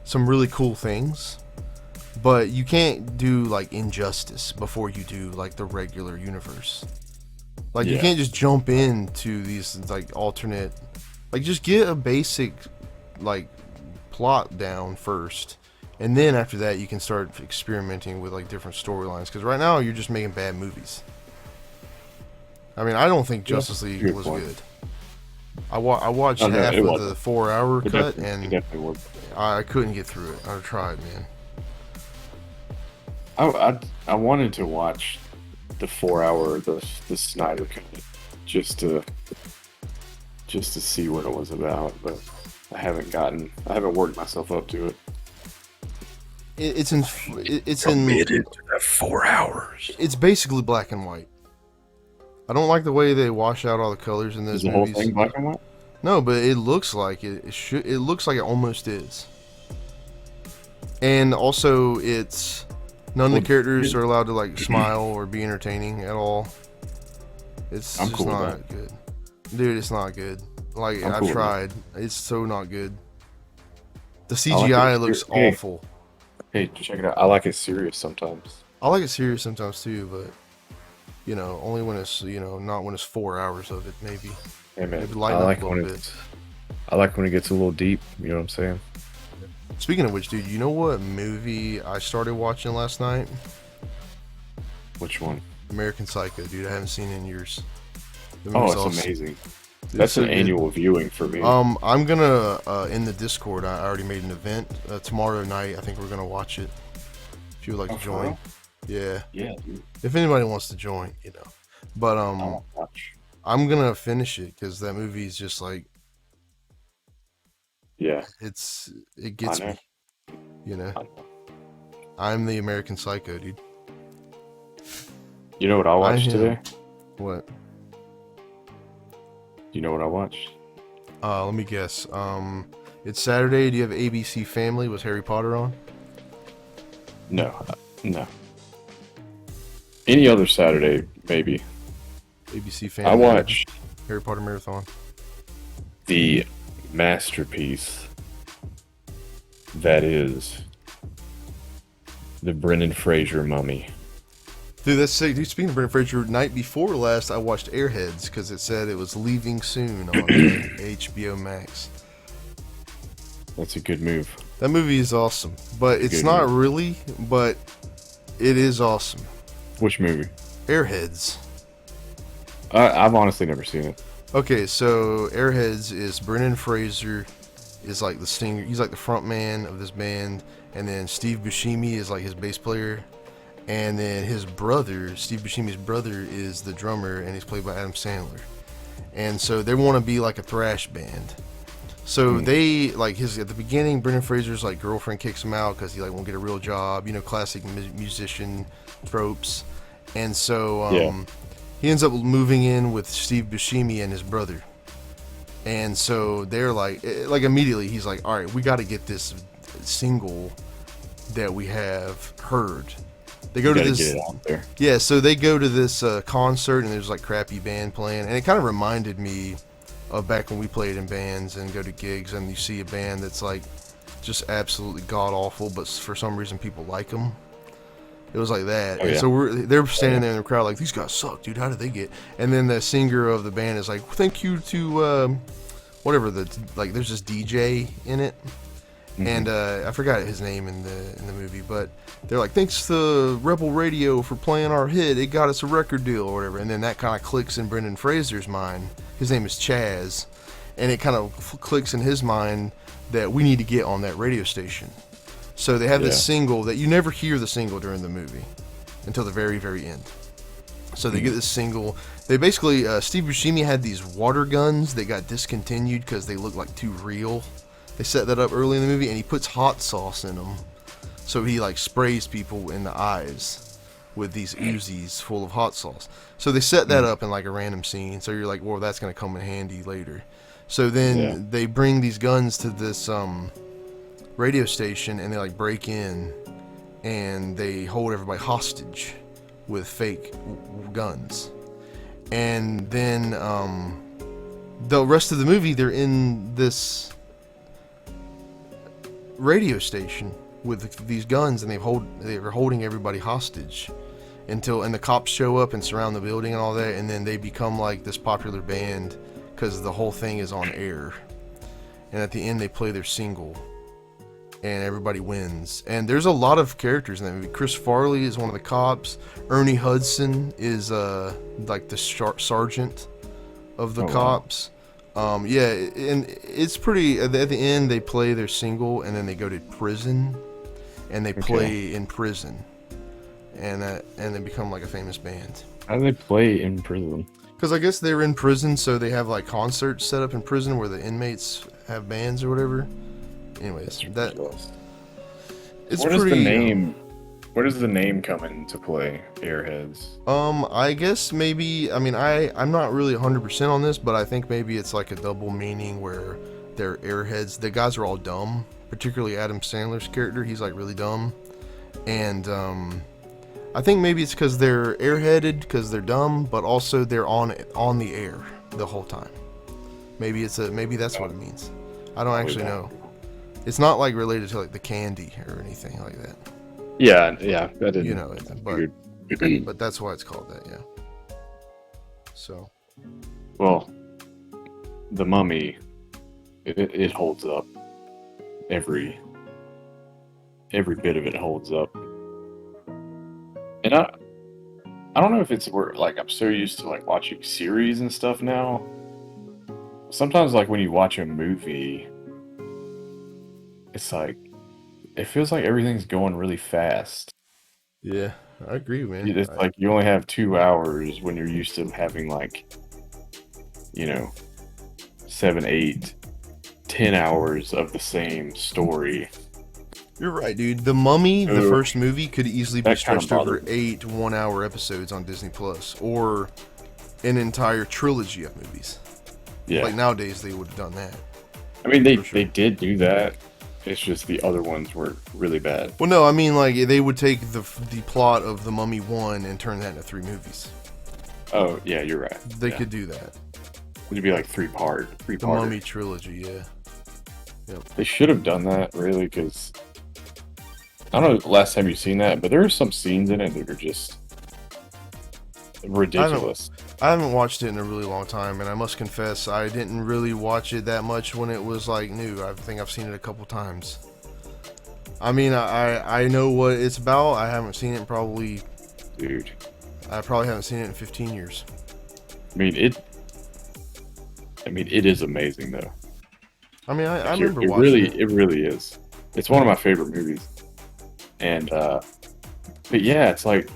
some really cool things, but you can't do like Injustice before you do like the regular universe. Like you can't just jump into these like alternate, like just get a basic like plot down first. And then after that, you can start experimenting with like different storylines. Because right now, you're just making bad movies. I mean, I don't think Justice League was good. I watched half of the 4-hour cut, and I couldn't get through it. I tried, man. I wanted to watch the 4-hour the Snyder cut just to see what it was about, but I haven't worked myself up to it. It's committed to that 4 hours. It's basically black and white. I don't like the way they wash out all the colors in those movies. Is the whole thing black and white? No, but it looks like it should. It looks like it almost is. And also, it's none of the characters are allowed to like smile or be entertaining at all. It's just cool not good, dude. It's not good. Like I've tried. It's so not good. The CGI looks awful. Hey, check it out. I like it serious sometimes. I like it serious sometimes too, but you know, only when it's not when it's 4 hours of it. Maybe. Hey man, maybe lighten up a little bit. I like when it gets a little deep. You know what I'm saying? Speaking of which, dude, you know what movie I started watching last night? Which one? American Psycho, dude. I haven't seen it in years. Oh, it's amazing. That's an annual viewing for me. I'm gonna in the Discord. I already made an event tomorrow night. I think we're gonna watch it. If you would like to join, yeah. Dude. If anybody wants to join, But I'm gonna finish it because that movie is just like, it gets me. I'm the American Psycho, dude. You know what I watched today? What? You know what I watched? Let me guess. It's Saturday. Do you have ABC Family? Was Harry Potter on? No. Any other Saturday, maybe. ABC Family. I watched Harry Potter Marathon. The masterpiece that is the Brendan Fraser Mummy. Dude, that's sick. Dude, speaking of Brendan Fraser, night before last, I watched Airheads because it said it was leaving soon on HBO Max. That's a good move. That movie is awesome, but it's not really, but it is awesome. Which movie? Airheads. I've honestly never seen it. Okay, so Airheads is Brendan Fraser is like the singer. He's like the front man of this band, and then Steve Buscemi is like his bass player. And then his brother, Steve Buscemi's brother, is the drummer, and he's played by Adam Sandler. And so they want to be like a thrash band. So they like at the beginning, Brendan Fraser's like girlfriend kicks him out because he like won't get a real job, classic musician tropes. And so he ends up moving in with Steve Buscemi and his brother. And so they're like immediately he's like, all right, we got to get this single that we have heard. They go to this, get it out there. Yeah. So they go to this concert, and there's like crappy band playing, and it kind of reminded me of back when we played in bands and go to gigs, and you see a band that's like just absolutely god awful, but for some reason people like them. It was like that. Oh, yeah. And so they're standing there in the crowd like, these guys suck, dude. How did they get? And then the singer of the band is like, thank you to whatever there's this DJ in it. Mm-hmm. And I forgot his name in the movie, but they're like, thanks to Rebel Radio for playing our hit. It got us a record deal or whatever. And then that kind of clicks in Brendan Fraser's mind. His name is Chaz. And it kind of clicks in his mind that we need to get on that radio station. So they have this single that you never hear the single during the movie until the very, very end. So they get this single. They basically, Steve Buscemi had these water guns that got discontinued because they looked like too real. They set that up early in the movie, and he puts hot sauce in them. So he like sprays people in the eyes with these Uzis full of hot sauce. So they set that up in like a random scene. So you're like, well, that's gonna come in handy later. So then they bring these guns to this radio station, and they like break in, and they hold everybody hostage with fake guns. And then the rest of the movie, they're in this radio station with these guns, and they're holding everybody hostage and the cops show up and surround the building and all that, and then they become like this popular band because the whole thing is on air. And at the end, they play their single, and everybody wins. And there's a lot of characters in that movie. Chris Farley is one of the cops. Ernie Hudson is like the sergeant of the cops. Yeah, and it's pretty. At the end, they play their single, and then they go to prison, and they play in prison, and they become like a famous band. How do they play in prison? Because I guess they're in prison, so they have like concerts set up in prison where the inmates have bands or whatever. Anyways, it's Where does pretty. the name? Where does the name come into play? Airheads. I guess maybe. I mean, I'm not really 100% on this, but I think maybe it's like a double meaning where they're airheads. The guys are all dumb, particularly Adam Sandler's character. He's like really dumb, and I think maybe it's because they're airheaded because they're dumb, but also they're on the air the whole time. Maybe that's what it means. I don't actually know. It's not like related to like the candy or anything like that. Yeah, that didn't. You know it, but that's why it's called that. Yeah. So. Well, the Mummy, it holds up. Every bit of it holds up. And I don't know if it's where like I'm so used to like watching series and stuff now. Sometimes like when you watch a movie, it's like it feels like everything's going really fast. Yeah, I agree, man. It's like you only have 2 hours when you're used to having like, 7, 8, 10 hours of the same story. You're right, dude. The Mummy, the first movie, could easily be That kind of stretched over bothered me. 8 1-hour episodes on Disney Plus, or an entire trilogy of movies. Yeah. Like nowadays, they would have done that. I mean, they sure. did do that. It's just the other ones were really bad. Well, no, I mean like they would take the plot of The Mummy 1 and turn that into 3 movies. Oh yeah, you're right. They could do that. It'd be like three part. The Mummy trilogy, yeah. Yep. They should have done that really, because I don't know the last time you've seen that, but there are some scenes in it that are just ridiculous. I haven't watched it in a really long time, and I must confess I didn't really watch it that much when it was like new. I think I've seen it a couple times. I mean, I know what it's about. I haven't seen it in probably... Dude. I probably haven't seen it in 15 years. I mean, it is amazing though. I mean, I Like, remember watching it. It really is. It's one of my favorite movies. And, but yeah, it's like,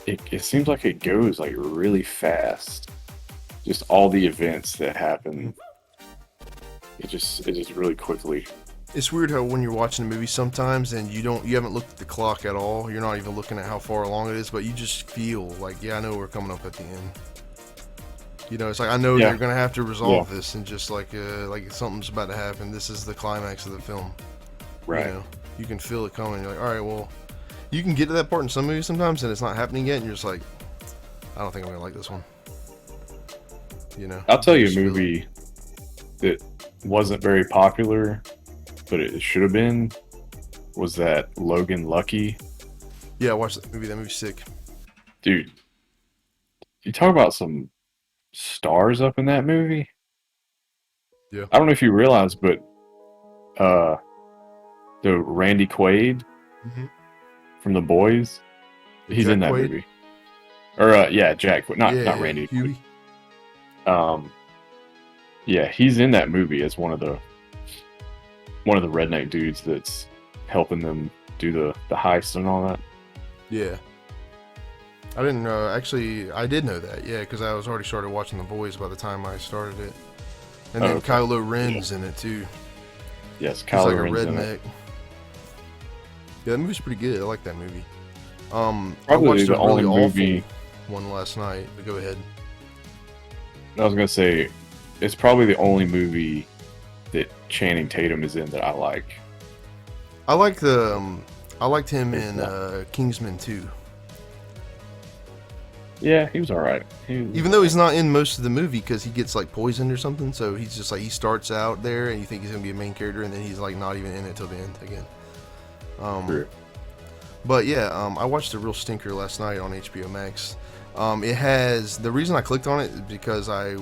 it seems like it goes like really fast. Just all the events that happen. It just really quickly. It's weird how when you're watching a movie sometimes and you haven't looked at the clock at all. You're not even looking at how far along it is, but you just feel like, yeah, I know we're coming up at the end. It's like I know they're gonna have to resolve this, and just like something's about to happen. This is the climax of the film. Right. You can feel it coming. You're like, all right, well, you can get to that part in some movies sometimes, and it's not happening yet, and you're just like, I don't think I'm gonna like this one. I'll tell you a movie that wasn't very popular, but it should have been, was that Logan Lucky. Yeah, I watched that movie. That movie's sick. Dude, you talk about some stars up in that movie. Yeah. I don't know if you realize, but the Randy Quaid from The Boys, he's Jack in that Quaid? movie. Or Jack Quaid, not Randy. Huey. Yeah, he's in that movie as one of the redneck dudes that's helping them do the heist and all that. Yeah. I didn't know. Actually, I did know that. Yeah, because I was already started watching The Boys by the time I started it. And then okay. Kylo Ren's in it too. Yes, He's Kylo like a Ren's in redneck. it. Yeah, that movie's pretty good. I like that movie. I Probably watched the a really only movie. awful one last night. But go ahead. I was gonna say, it's probably the only movie that Channing Tatum is in that I like. I like the. I liked him in Kingsman 2. Yeah, he was all right. Even though he's not in most of the movie because he gets like poisoned or something, so he's just like he starts out there and you think he's gonna be a main character, and then he's like not even in it till the end again. True. But yeah, I watched a real stinker last night on HBO Max. It has the reason I clicked on it is because I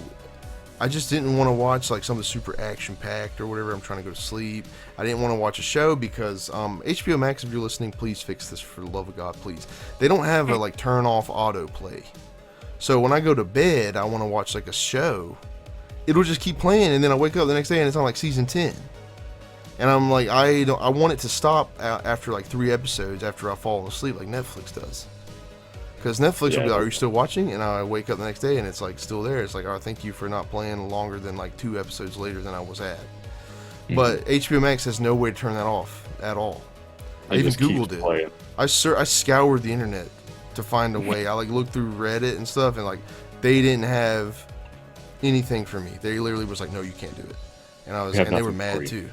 just didn't want to watch like something super action packed or whatever. I'm trying to go to sleep. I didn't want to watch a show because HBO Max, if you're listening, please fix this for the love of God, please. They don't have a like turn off autoplay. So when I go to bed, I want to watch like a show. It'll just keep playing, and then I wake up the next day and it's on like season 10. And I'm like, I want it to stop after like 3 episodes after I fall asleep, like Netflix does. Because Netflix will be like, are you still watching? And I wake up the next day and it's like still there. It's like, oh, thank you for not playing longer than like 2 episodes later than I was at. But HBO Max has no way to turn that off at all. I even Googled it. I scoured the internet to find a way. I like looked through Reddit and stuff, and like they didn't have anything for me. They literally was like, no, you can't do it. And I was, and they were mad too.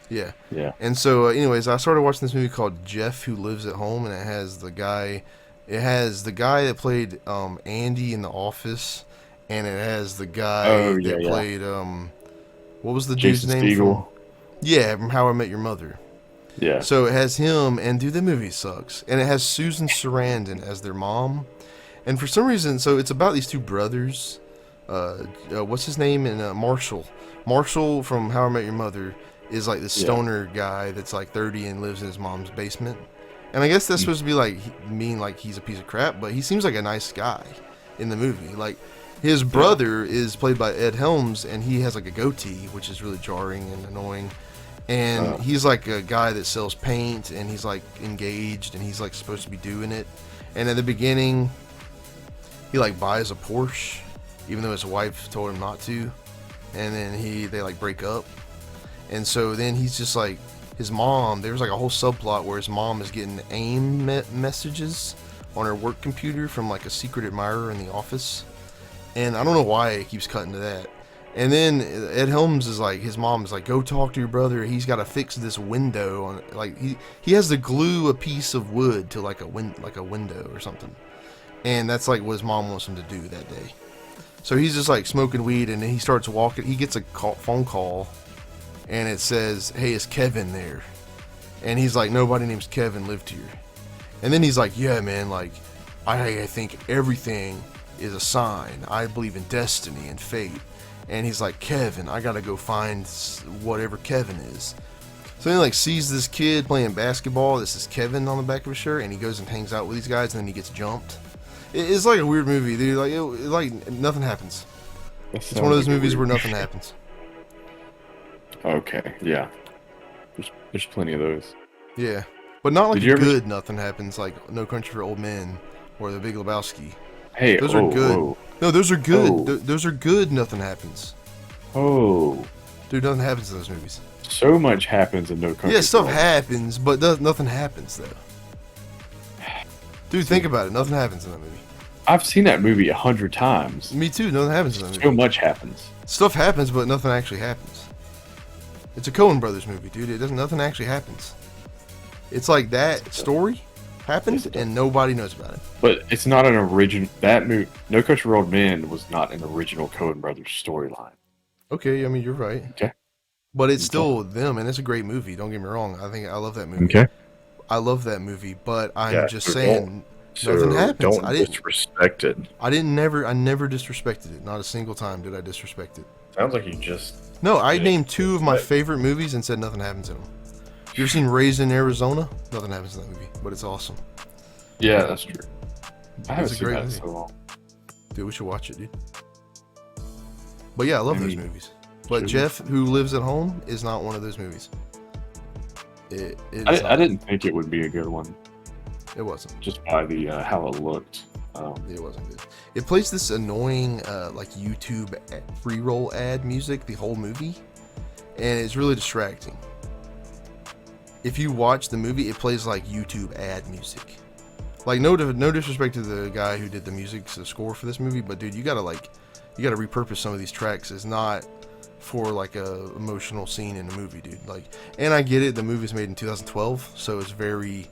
Yeah. Yeah. And so, anyways, I started watching this movie called Jeff Who Lives at Home, and it has the guy that played Andy in The Office, and it has the guy that played what was the dude's name from? Yeah, from How I Met Your Mother. Yeah. So it has him, and dude, the movie sucks. And it has Susan Sarandon as their mom. And for some reason, so it's about these 2 brothers. What's his name? And Marshall. Marshall from How I Met Your Mother is like this stoner guy that's like 30 and lives in his mom's basement. And I guess that's supposed to be like mean like he's a piece of crap, but he seems like a nice guy in the movie. Like his brother is played by Ed Helms, and he has like a goatee, which is really jarring and annoying. And he's like a guy that sells paint, and he's like engaged, and he's like supposed to be doing it. And at the beginning, he like buys a Porsche, even though his wife told him not to. And then they like break up. And so then he's just like, his mom, there's like a whole subplot where his mom is getting AIM messages on her work computer from like a secret admirer in the office. And I don't know why it keeps cutting to that. And then Ed Helms is like, his mom is like, go talk to your brother. He's got to fix this window on, like he has to glue a piece of wood to like a window or something. And that's like what his mom wants him to do that day. So he's just like smoking weed, and then he starts walking. He gets a phone call, and it says, hey, is Kevin there? And he's like, nobody named Kevin lived here. And then he's like, yeah, man, like I think everything is a sign. I believe in destiny and fate. And he's like, Kevin, I gotta go find whatever Kevin is. So he like sees this kid playing basketball. This is Kevin on the back of his shirt, and he goes and hangs out with these guys, and then he gets jumped. It's like a weird movie, dude. Like nothing happens. It's one of those movies where nothing happens. Okay, yeah. There's plenty of those. Yeah, but not like good nothing happens, like No Country for Old Men or The Big Lebowski. Hey, those are good. Whoa. No, those are good. Those are good. Nothing happens. Oh, dude, nothing happens in those movies. So much happens in No Country. Yeah, stuff happens, but nothing happens though. Dude, think about it. Nothing happens in that movie. I've seen that movie 100 times. Me too. Nothing happens in that movie. So much happens. Stuff happens, but nothing actually happens. It's a Coen Brothers movie, dude. Nothing actually happens. It's like that story happens and nobody knows about it. But it's not an original. That movie, No Country for Old Men, was not an original Coen Brothers storyline. Okay, I mean you're right. Okay. But it's still them, and it's a great movie. Don't get me wrong. I love that movie. Okay. I love that movie, but I'm just saying nothing happens. Don't disrespect it. I never disrespected it. Not a single time did I disrespect it. Sounds like you just. No, I named 2 of my favorite movies and said nothing happens in them. You ever seen Raised in Arizona? Nothing happens in that movie, but it's awesome. Yeah, that's true. I haven't It's a seen great that in movie. so long. Dude, we should watch it, dude. But yeah, I love those movies. But Jeff Who Lives at Home is not one of those movies. I didn't think it would be a good one. It wasn't. Just by the how it looked. It wasn't good. It plays this annoying like YouTube pre-roll ad music the whole movie, and it's really distracting. If you watch the movie, it plays like YouTube ad music. Like no disrespect to the guy who did the music, the score for this movie, but dude, you gotta repurpose some of these tracks. It's not for like a emotional scene in the movie, dude. Like, and I get it. The movie's made in 2012, so it's very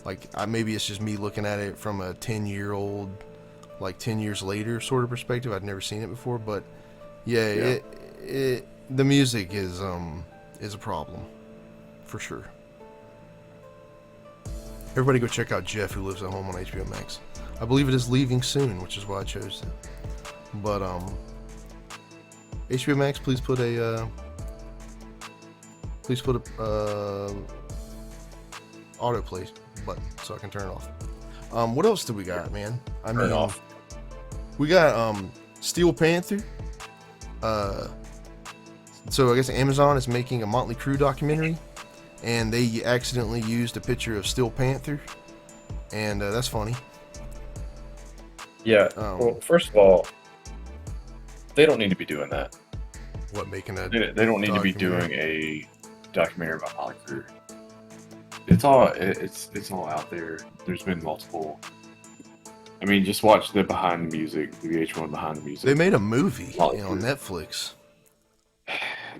like maybe it's just me looking at it from a 10-year-old, like 10 years later sort of perspective. I'd never seen it before, but yeah. The music is a problem for sure. Everybody go check out Jeff, who lives at home, on HBO Max. I believe it is leaving soon, which is why I chose it. But HBO Max, please put a autoplay button so I can turn it off. What else do we got, man? Turn it off. We got Steel Panther. So I guess Amazon is making a Motley Crue documentary, and they accidentally used a picture of Steel Panther, and that's funny. Yeah. Well, first of all, they don't need to be doing that. What, making a? They don't need to be doing a documentary about Motley Crue. It's all out there. There's been multiple. I mean, just watch the Behind the Music, the VH1 Behind the Music. They made a movie on Netflix,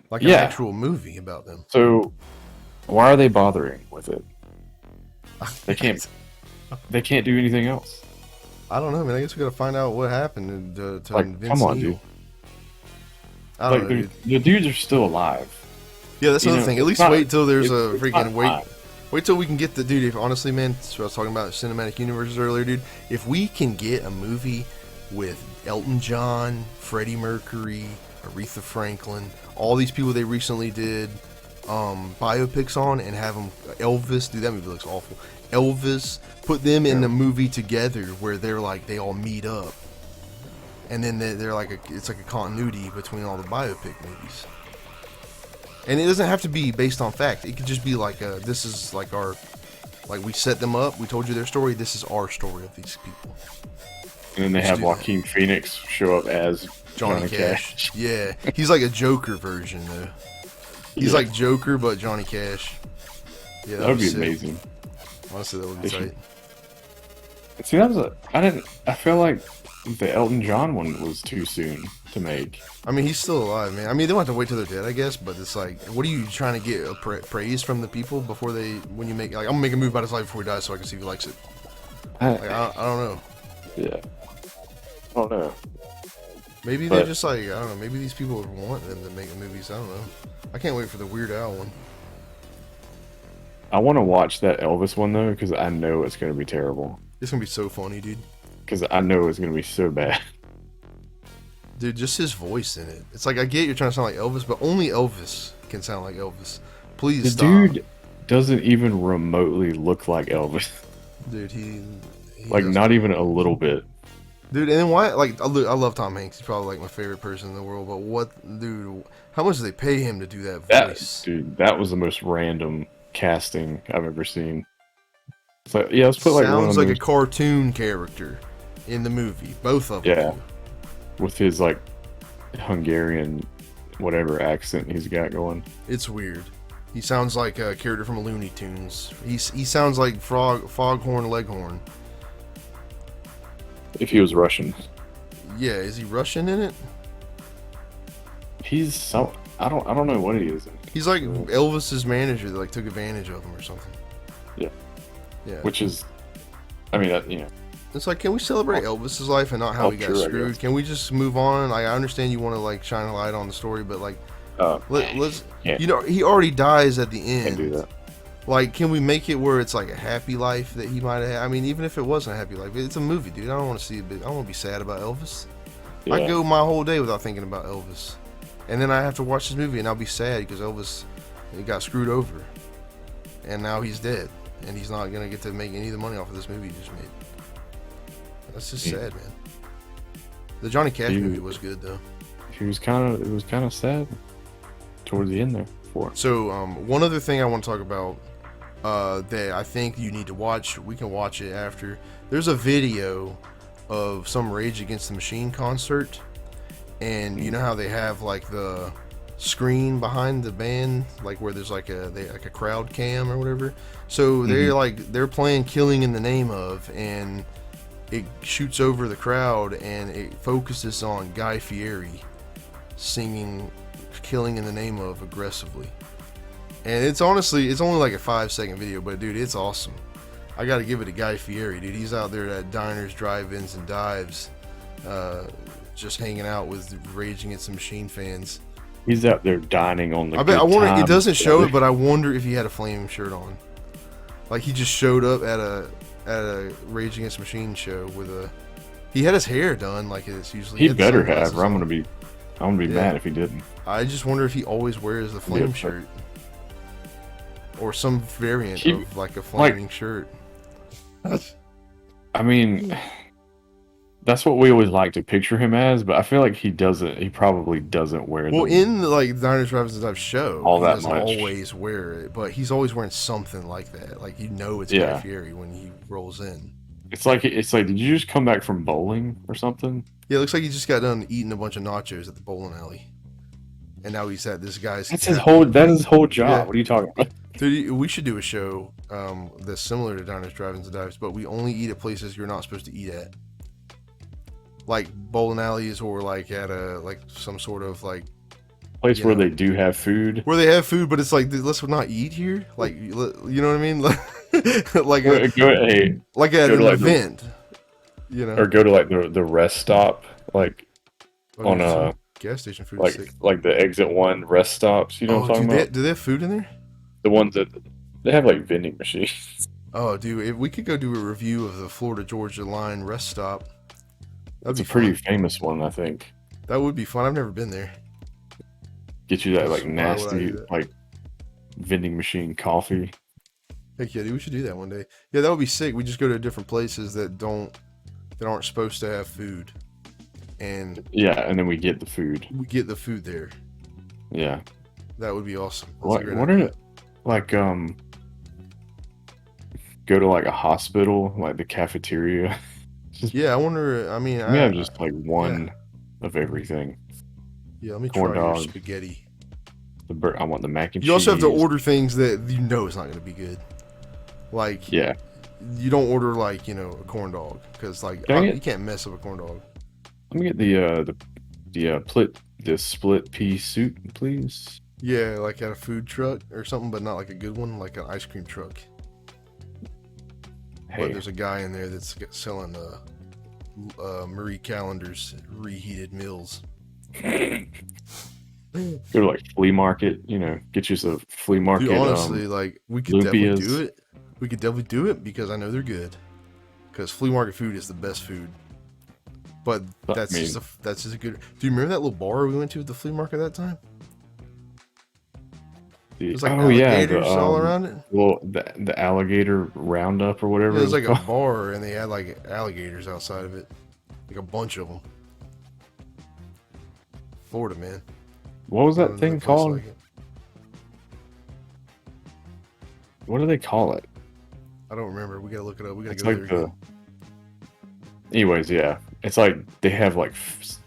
like an actual movie about them. So, why are they bothering with it? They can't do anything else. I don't know, man. I guess we gotta find out what happened to like, Vince come on, Neil. dude. I don't know, dude. The dudes are still alive. Yeah, that's another thing. At least wait till there's a freaking wait till we can get the dude. If honestly, man, so I was talking about cinematic universes earlier, dude. If we can get a movie with Elton John, Freddie Mercury, Aretha Franklin, all these people they recently did biopics on, and have them Elvis, dude, that movie looks awful. Elvis, put them in the movie together where they're like they all meet up, and then they're like it's like a continuity between all the biopic movies. And it doesn't have to be based on fact. It could just be like this is like we set them up, we told you their story, this is our story of these people. And then they have Joaquin Phoenix show up as Johnny Cash. Yeah, he's like a Joker version though. He's like Joker, but Johnny Cash. Yeah, that would be amazing. Honestly, that would be tight. See, I feel like the Elton John one was too soon to make. I mean, he's still alive, man. I mean, they don't have to wait till they're dead, I guess, but it's like, what are you trying to get? Praise from the people before when you make, like, I'm gonna make a movie about his life before he dies so I can see if he likes it. Like, I don't know. Yeah. I don't know. Maybe they're just like, I don't know, maybe these people want them to make movies, I don't know. I can't wait for the Weird Al one. I want to watch that Elvis one, though, because I know it's going to be terrible. It's going to be so funny, dude. Because I know it's going to be so bad. Dude, just his voice in it. It's like, I get you're trying to sound like Elvis, but only Elvis can sound like Elvis. Please stop. The dude doesn't even remotely look like Elvis. Dude, he like, not even a little bit. Dude, and then why, like, I love Tom Hanks. He's probably, like, my favorite person in the world, but dude, how much do they pay him to do that voice? Dude, that was the most random casting I've ever seen. It's like, yeah, let's put like sounds like a cartoon character in the movie. Both of them. Yeah, with his like Hungarian whatever accent he's got going. It's weird. He sounds like a character from Looney Tunes. He sounds like Foghorn Leghorn. If he was Russian. Yeah, is he Russian in it? He's so I don't know what he is. He's like Elvis's manager that like took advantage of him or something. Yeah. Yeah. Which is, I mean, you know. It's like, can we celebrate Elvis's life and not how he got screwed? Can we just move on? Like, I understand you want to like shine a light on the story, but like, let's. Yeah. You know, he already dies at the end. Can't do that. Like, can we make it where it's like a happy life that he might have had? I mean, even if it wasn't a happy life, it's a movie, dude. I don't want to see I don't want to be sad about Elvis. Yeah. I go my whole day without thinking about Elvis. And then I have to watch this movie and I'll be sad because Elvis got screwed over. And now he's dead. And he's not going to get to make any of the money off of this movie he just made. That's just sad, man. The Johnny Cash movie was good, though. It was kind of sad towards the end there. So, one other thing I want to talk about that I think you need to watch. We can watch it after. There's a video of some Rage Against the Machine concert, and you know how they have like the screen behind the band, like where there's like a crowd cam or whatever. So they're playing "Killing in the Name of," and it shoots over the crowd and it focuses on Guy Fieri singing "Killing in the Name of" aggressively. And it's honestly, it's only like a 5-second video, but dude, it's awesome. I gotta give it to Guy Fieri, dude. He's out there at diners, drive-ins, and dives, just hanging out with Rage Against the Machine fans. He's out there dining on the. I wonder. It doesn't show it, but I wonder if he had a Flame shirt on. Like he just showed up at a Rage Against the Machine show with a. He had his hair done like it's usually. He better have. Or I'm gonna be mad if he didn't. I just wonder if he always wears the Flame shirt, or some variant of like a flaming shirt. I mean, that's what we always like to picture him as, but I feel like he doesn't. He probably doesn't wear. Well, in the, like Diners, Drive-Ins, and Dives show, all he that doesn't much. always wear it, but he's always wearing something like that. Like it's Guy Fieri when he rolls in. It's like did you just come back from bowling or something? Yeah, it looks like he just got done eating a bunch of nachos at the bowling alley, and now he's at this guy's. That's his whole. That is his whole job. Yeah. What are you talking about? Dude, we should do a show that's similar to Diners, Drive-Ins, and Dives, but we only eat at places you're not supposed to eat at, like bowling alleys or like at some sort of like Place where they do have food. Where they have food, but it's like, let's not eat here. Like, you know what I mean? Like at an event, you know, or go to like the rest stop, like on a gas station food. Like the exit 1 rest stops. You know what I'm talking about? Do they have food in there? The ones that they have like vending machines. Oh, dude, if we could go do a review of the Florida Georgia line rest stop. That's a pretty famous one, I think. That would be fun. I've never been there. Get you that like nasty like vending machine coffee. Heck yeah, dude, we should do that one day. Yeah, that would be sick. We just go to different places that aren't supposed to have food, and and then we get the food. We get the food there. Yeah, that would be awesome. What are it like? Go to like a hospital, like the cafeteria. Yeah, I wonder. I mean, we have just like one of everything. Yeah, let me corn try dog, your spaghetti. I want the mac and cheese. You also have to order things that you know is not going to be good. Like, you don't order like, a corn dog because like you can't mess up a corn dog. Let me get the split pea soup, please. Yeah, like at a food truck or something, but not like a good one, like an ice cream truck. Hey. But there's a guy in there that's selling Marie Callender's reheated meals. Go to like flea market, get you some flea market. Dude, honestly, like we could definitely do it. We could definitely do it because I know they're good. Because flea market food is the best food. But that's just a good. Do you remember that little bar we went to at the flea market that time? There's like alligators all around it. Well, the alligator roundup or whatever. Yeah, it was like a bar, and they had like alligators outside of it, like a bunch of them. Florida, man. What was that thing called? Like what do they call it? I don't remember. We gotta look it up. We gotta go there. Anyways, yeah, it's like they have like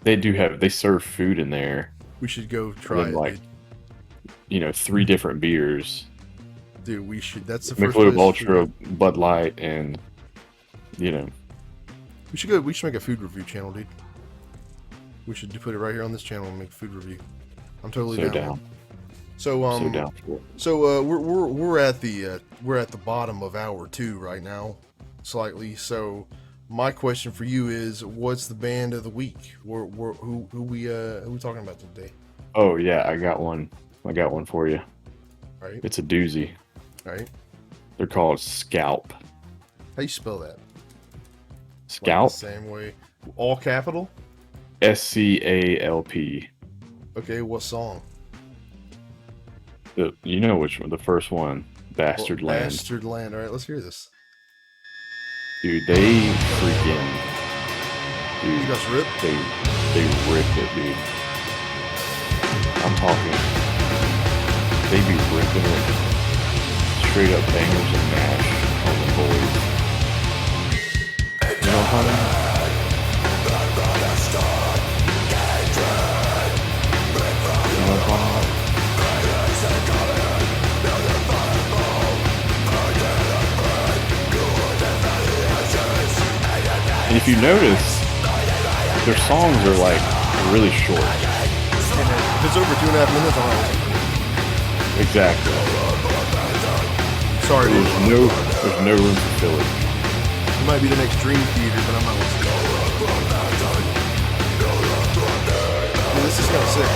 they serve food in there. We should go try it. Like, 3 different beers. Dude, we should. That's the first Michelob Ultra, Bud Light, and We should go. We should make a food review channel, dude. We should put it right here on this channel and make a food review. I'm totally down. So down for it. So we're at the bottom of hour 2 right now, slightly. So my question for you is, what's the band of the week? Who we talking about today? Oh yeah, I got one for you. All right. It's a doozy. All right. They're called Scalp. How you spell that? Scalp. Like the same way. All capital? SCALP. Okay, what song? You know which one? The first one, Bastard Land. Bastard Land. All right, let's hear this. Dude, they freaking. Dude, you guys rip? They ripped it, dude. I'm talking. They be ripping it. Straight up bangers and mash on the boys. You know what I'm talking about? if you notice, their songs are like really short. And if it's over 2.5 minutes, I'm not listening. Exactly. Sorry, dude. There's no room for filler. It might be the next Dream Theater, but I'm not listening. Dude, this is kind of sick.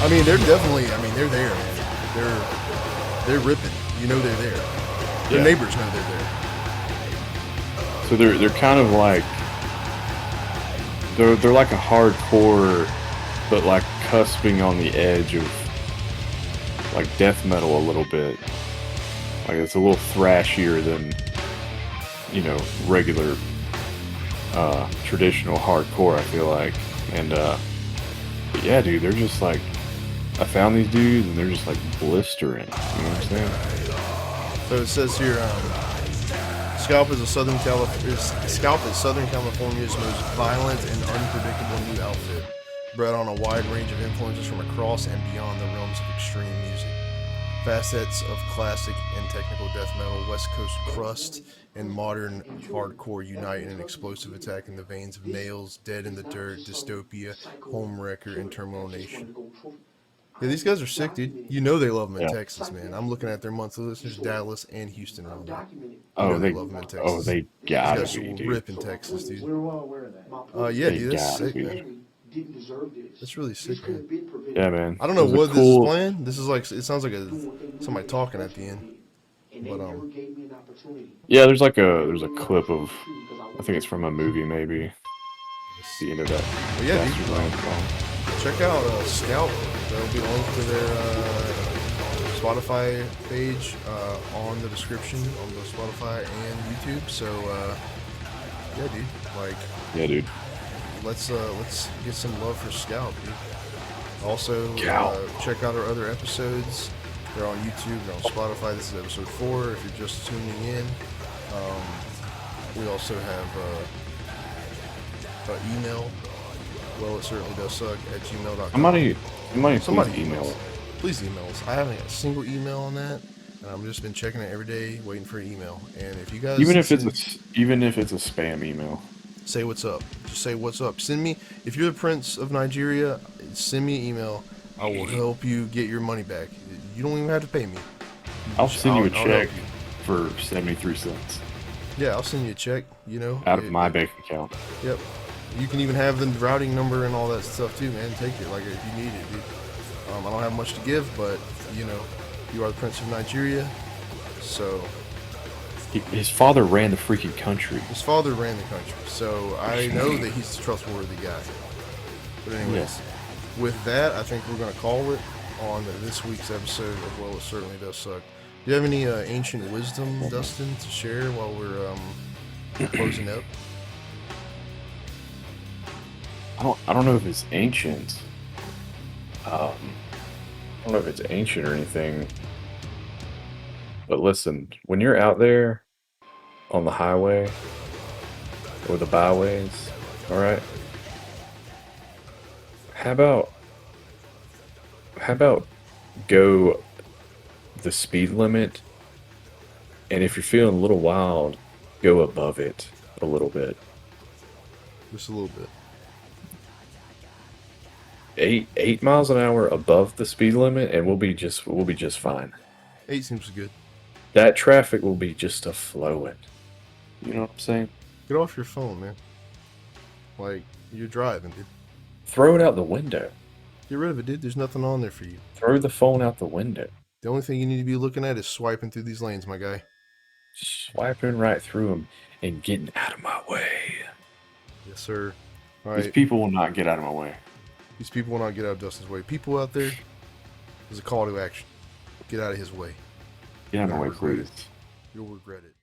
I mean, they're definitely. I mean, they're there, man. They're ripping. You know they're there. Their neighbors know they're there. So they're kind of like they're like a hardcore, but like cusping on the edge of like death metal a little bit. Like it's a little thrashier than, you know, regular traditional hardcore, I feel like. And but yeah, dude, they're just like, I found these dudes and they're just like blistering. You know what I'm saying? So it says here, Scalp is Southern California's most violent and unpredictable new outfit, bred on a wide range of influences from across and beyond the realms of extreme music. Facets of classic and technical death metal, West Coast crust, and modern hardcore unite in an explosive attack in the veins of Nails, Dead in the Dirt, Dystopia, Homewrecker, and Terminal Nation. Yeah, these guys are sick, dude. You know they love them in Texas, man. I'm looking at their monthly listeners, Dallas and Houston around there. Oh, they love them in Texas. Oh, they gotta these guys be, will dude. rip in Texas, dude. Yeah, They dude, that's gotta sick, be. man. That's really sick, man. Yeah, man. I don't know It was a what this cool- is playing. This is like, it sounds like somebody talking at the end. But Yeah, there's a clip of, I think it's from a movie maybe. The end of that. But yeah, Bastard dude, Land song. check out Scalp. There'll be a link to their Spotify page on the description on the Spotify and YouTube. So yeah, dude, like, Yeah, dude. let's get some love for Scalp, dude. Also, Scalp. check out our other episodes. They're on YouTube, they're on Spotify. This is episode 4 if you're just tuning in. We also have email. Well, it certainly does suck at gmail.com. Somebody Somebody please email. Please email us. I haven't got a single email on that, and I've just been checking it every day, waiting for an email. And if you guys Even if it's a spam email. say what's up, just say what's up. Send me, if you're the Prince of Nigeria, send me an email. I will help you get your money back. You don't even have to pay me. I'll send you a I'll check help you. for 73 cents Yeah, I'll send you a check. You know, out of my bank account. Yep. You can even have the routing number and all that stuff too, man. Take it, like, if you need it, dude. I don't have much to give, but you know, you are the Prince of Nigeria, so His father ran the freaking country. his father ran the country, so I know that he's a trustworthy guy. But anyways, with that, I think we're gonna call it on this week's episode of Well, It Certainly Does Suck. Do you have any ancient wisdom, Dustin, to share while we're closing up? I don't know if it's ancient. I don't know if it's ancient or anything. But listen, when you're out there on the highway or the byways, all right? How about go the speed limit, and if you're feeling a little wild, go above it a little bit. Just a little bit. 8 miles an hour above the speed limit, and we'll be just fine. 8 seems good. That traffic will be just a flowing. You know what I'm saying? Get off your phone, man. Like, you're driving, dude. Throw it out the window. Get rid of it, dude. There's nothing on there for you. Throw the phone out the window. The only thing you need to be looking at is swiping through these lanes, my guy. Swiping right through them and getting out of my way. Yes, sir. All These right. people will not get out of my way. These people will not get out of Dustin's way. People out there, there's a call to action. Get out of his way. Get out of my way, You'll regret please. You'll regret it.